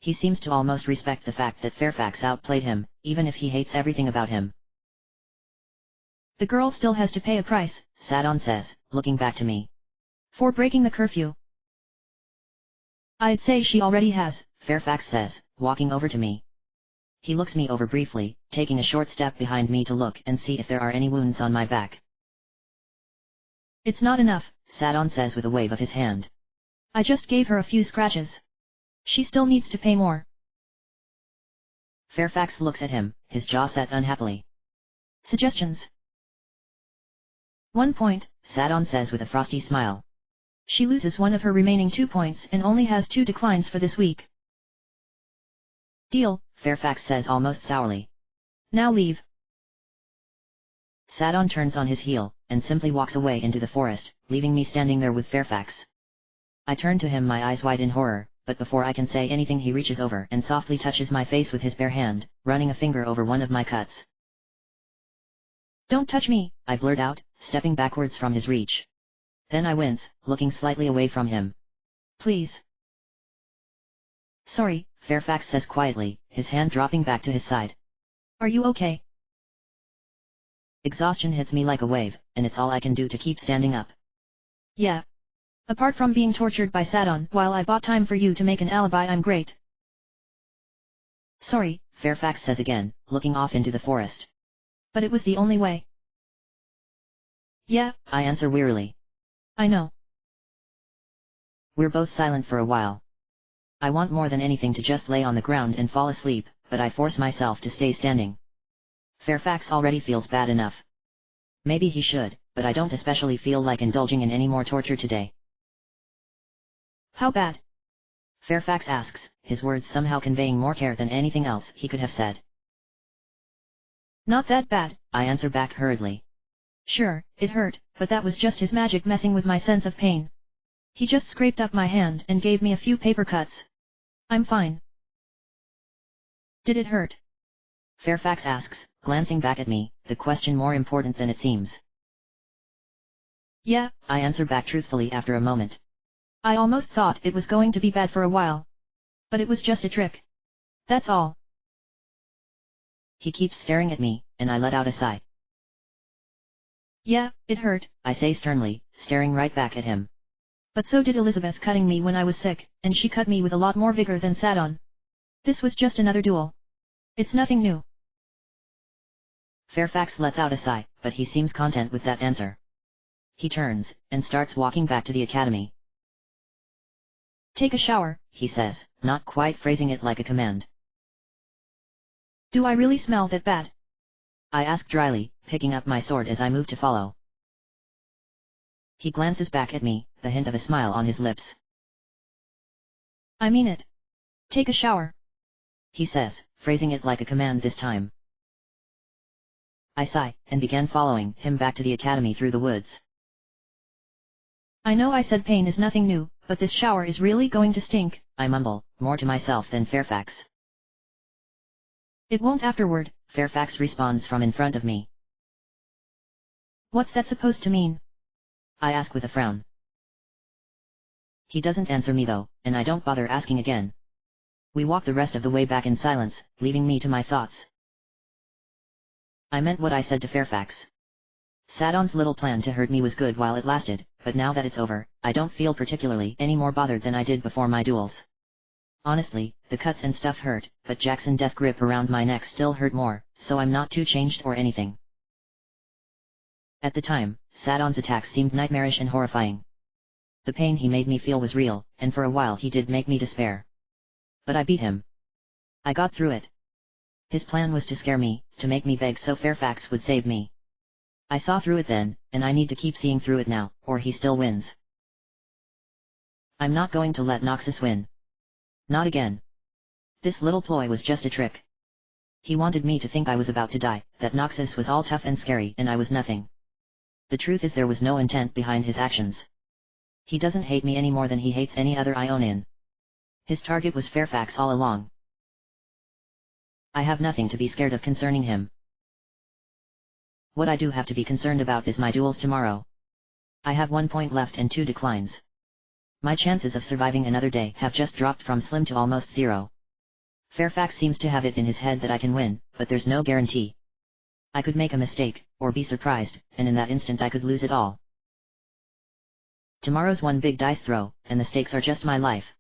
He seems to almost respect the fact that Fairfax outplayed him, even if he hates everything about him.
The girl still has to pay a price,
Sadon says, looking back to me.
For breaking the curfew. I'd say she already has,
Fairfax says, walking over to me. He looks me over briefly, taking a short step behind me to look and see if there are any wounds on my back.
It's not enough,
Sadon says with a wave of his hand.
I just gave her a few scratches. She still needs to pay more.
Fairfax looks at him, his jaw set unhappily.
Suggestions? 1 point,
Sadon says with a frosty smile.
She loses one of her remaining 2 points and only has 2 declines for this week. Deal,
Fairfax says almost sourly.
Now leave.
Sadon turns on his heel, and simply walks away into the forest, leaving me standing there with Fairfax. I turn to him, my eyes wide in horror, but before I can say anything he reaches over and softly touches my face with his bare hand, running a finger over one of my cuts.
Don't touch me,
I blurt out, stepping backwards from his reach. Then I wince, looking slightly away from him.
Please. Sorry,
Fairfax says quietly, his hand dropping back to his side.
Are you okay?
Exhaustion hits me like a wave, and it's all I can do to keep standing up.
Yeah. Apart from being tortured by Sadon while I bought time for you to make an alibi, I'm great. Sorry,
Fairfax says again, looking off into the forest.
But it was the only way. Yeah,
I answer wearily.
I know.
We're both silent for a while. I want more than anything to just lay on the ground and fall asleep, but I force myself to stay standing. Fairfax already feels bad enough. Maybe he should, but I don't especially feel like indulging in any more torture today.
How bad?
Fairfax asks, his words somehow conveying more care than anything else he could have said.
Not that bad,
I answer back hurriedly.
Sure, it hurt, but that was just his magic messing with my sense of pain. He just scraped up my hand and gave me a few paper cuts. I'm fine. Did it hurt?
Fairfax asks, glancing back at me, the question more important than it seems.
Yeah,
I answer back truthfully after a moment.
I almost thought it was going to be bad for a while. But it was just a trick. That's all.
He keeps staring at me, and I let out a sigh.
Yeah, it hurt,
I say sternly, staring right back at him.
But so did Elizabeth cutting me when I was sick, and she cut me with a lot more vigor than Sadon. This was just another duel. It's nothing new.
Fairfax lets out a sigh, but he seems content with that answer. He turns, and starts walking back to the academy.
Take a shower,
he says, not quite phrasing it like a command.
Do I really smell that bad?
I ask dryly, picking up my sword as I move to follow. He glances back at me, the hint of a smile on his lips.
I mean it. Take a shower.
He says, phrasing it like a command this time. I sigh, and began following him back to the academy through the woods.
I know I said pain is nothing new, but this shower is really going to stink,
I mumble, more to myself than Fairfax.
It won't afterward,
Fairfax responds from in front of me.
What's that supposed to mean?
I ask with a frown. He doesn't answer me though, and I don't bother asking again. We walk the rest of the way back in silence, leaving me to my thoughts. I meant what I said to Fairfax. Sadon's little plan to hurt me was good while it lasted, but now that it's over, I don't feel particularly any more bothered than I did before my duels. Honestly, the cuts and stuff hurt, but Jackson's death grip around my neck still hurt more, so I'm not too changed or anything. At the time, Sadon's attacks seemed nightmarish and horrifying. The pain he made me feel was real, and for a while he did make me despair. But I beat him. I got through it. His plan was to scare me, to make me beg so Fairfax would save me. I saw through it then, and I need to keep seeing through it now, or he still wins. I'm not going to let Noxus win. Not again. This little ploy was just a trick. He wanted me to think I was about to die, that Noxus was all tough and scary and I was nothing. The truth is there was no intent behind his actions. He doesn't hate me any more than he hates any other Ionin. His target was Fairfax all along. I have nothing to be scared of concerning him. What I do have to be concerned about is my duels tomorrow. I have 1 point left and 2 declines. My chances of surviving another day have just dropped from slim to almost zero. Fairfax seems to have it in his head that I can win, but there's no guarantee. I could make a mistake, or be surprised, and in that instant I could lose it all. Tomorrow's one big dice throw, and the stakes are just my life.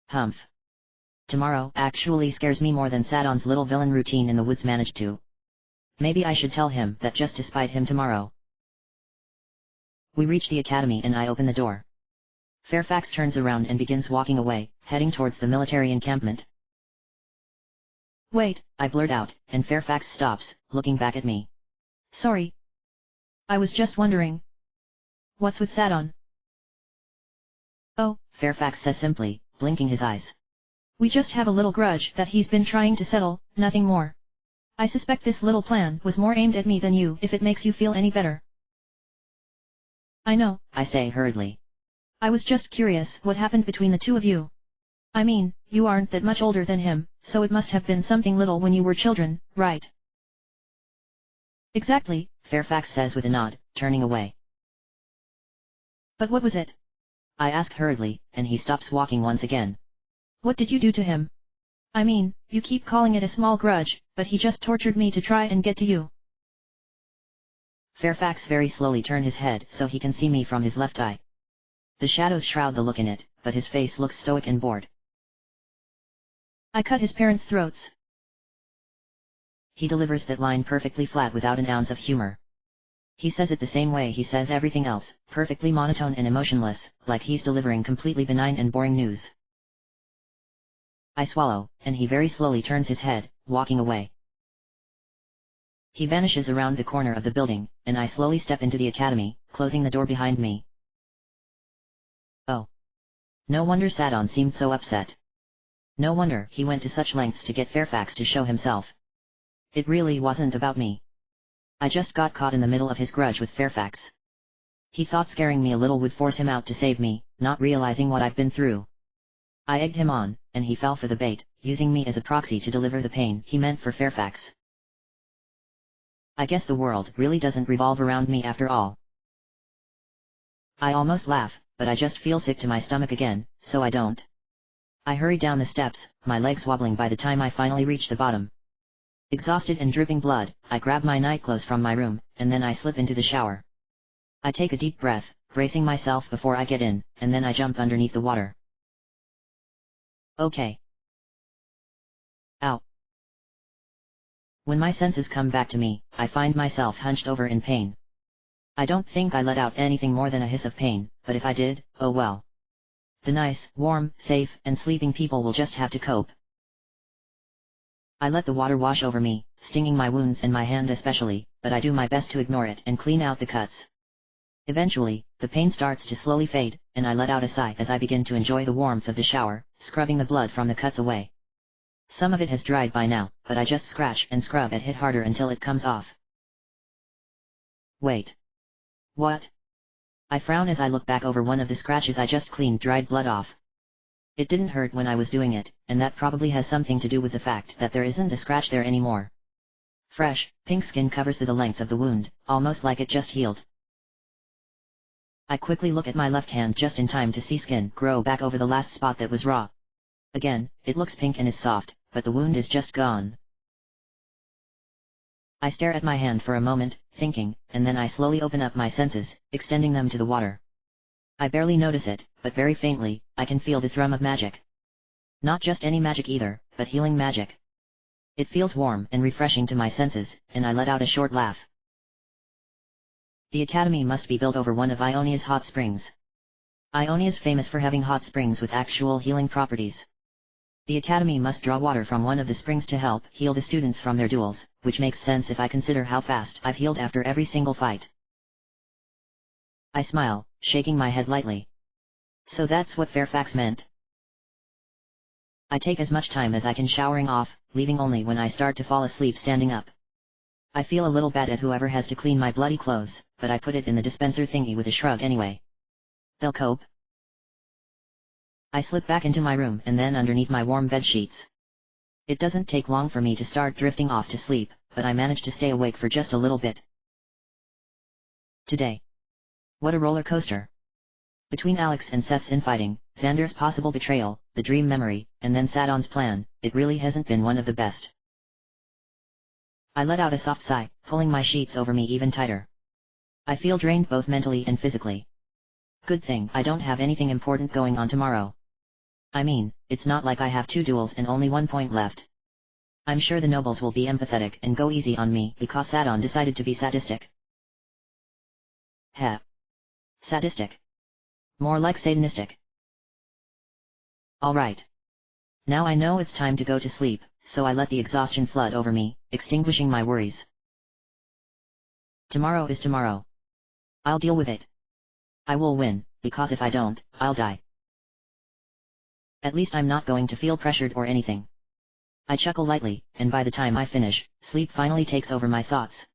Humph. Tomorrow actually scares me more than Sadon's little villain routine in the woods managed to. Maybe I should tell him that just to spite him tomorrow. We reach the academy and I open the door. Fairfax turns around and begins walking away, heading towards the military encampment.
Wait,
I blurt out, and Fairfax stops, looking back at me.
Sorry. I was just wondering. What's with Sadon?
Oh, Fairfax says simply, blinking his eyes.
We just have a little grudge that he's been trying to settle, nothing more. I suspect this little plan was more aimed at me than you, if it makes you feel any better. I know,
I say hurriedly.
I was just curious what happened between the two of you. I mean, you aren't that much older than him, so it must have been something little when you were children, right?
Exactly, Fairfax says with a nod, turning away.
But what was it?
I ask hurriedly, and he stops walking once again.
What did you do to him? I mean, you keep calling it a small grudge, but he just tortured me to try and get to you.
Fairfax very slowly turns his head so he can see me from his left eye. The shadows shroud the look in it, but his face looks stoic and bored.
I cut his parents' throats.
He delivers that line perfectly flat without an ounce of humor. He says it the same way he says everything else, perfectly monotone and emotionless, like he's delivering completely benign and boring news. I swallow, and he very slowly turns his head, walking away. He vanishes around the corner of the building, and I slowly step into the academy, closing the door behind me. Oh. No wonder Sadon seemed so upset. No wonder he went to such lengths to get Fairfax to show himself. It really wasn't about me. I just got caught in the middle of his grudge with Fairfax. He thought scaring me a little would force him out to save me, not realizing what I've been through. I egged him on, and he fell for the bait, using me as a proxy to deliver the pain he meant for Fairfax. I guess the world really doesn't revolve around me after all. I almost laugh, but I just feel sick to my stomach again, so I don't. I hurry down the steps, my legs wobbling by the time I finally reach the bottom. Exhausted and dripping blood, I grab my nightclothes from my room, and then I slip into the shower. I take a deep breath, bracing myself before I get in, and then I jump underneath the water. Okay. Ow. When my senses come back to me, I find myself hunched over in pain. I don't think I let out anything more than a hiss of pain, but if I did, oh well. The nice, warm, safe, and sleeping people will just have to cope. I let the water wash over me, stinging my wounds and my hand especially, but I do my best to ignore it and clean out the cuts. Eventually, the pain starts to slowly fade, and I let out a sigh as I begin to enjoy the warmth of the shower, scrubbing the blood from the cuts away. Some of it has dried by now, but I just scratch and scrub it harder until it comes off. Wait. What? I frown as I look back over one of the scratches I just cleaned dried blood off. It didn't hurt when I was doing it, and that probably has something to do with the fact that there isn't a scratch there anymore. Fresh, pink skin covers the length of the wound, almost like it just healed. I quickly look at my left hand just in time to see skin grow back over the last spot that was raw. Again, it looks pink and is soft, but the wound is just gone. I stare at my hand for a moment, thinking, and then I slowly open up my senses, extending them to the water. I barely notice it, but very faintly, I can feel the thrum of magic. Not just any magic either, but healing magic. It feels warm and refreshing to my senses, and I let out a short laugh. The academy must be built over one of Ionia's hot springs. Ionia is famous for having hot springs with actual healing properties. The academy must draw water from one of the springs to help heal the students from their duels, which makes sense if I consider how fast I've healed after every single fight. I smile, shaking my head lightly. So that's what Fairfax meant. I take as much time as I can showering off, leaving only when I start to fall asleep standing up. I feel a little bad at whoever has to clean my bloody clothes, but I put it in the dispenser thingy with a shrug anyway. They'll cope. I slip back into my room and then underneath my warm bed sheets. It doesn't take long for me to start drifting off to sleep, but I manage to stay awake for just a little bit. Today. What a roller coaster. Between Alex and Seth's infighting, Xander's possible betrayal, the dream memory, and then Sadon's plan, it really hasn't been one of the best. I let out a soft sigh, pulling my sheets over me even tighter. I feel drained both mentally and physically. Good thing I don't have anything important going on tomorrow. I mean, it's not like I have 2 duels and only 1 point left. I'm sure the nobles will be empathetic and go easy on me because Sadon decided to be sadistic. Heh. Sadistic. More like satanistic. Alright. Now I know it's time to go to sleep, so I let the exhaustion flood over me, extinguishing my worries. Tomorrow is tomorrow. I'll deal with it. I will win, because if I don't, I'll die. At least I'm not going to feel pressured or anything. I chuckle lightly, and by the time I finish, sleep finally takes over my thoughts,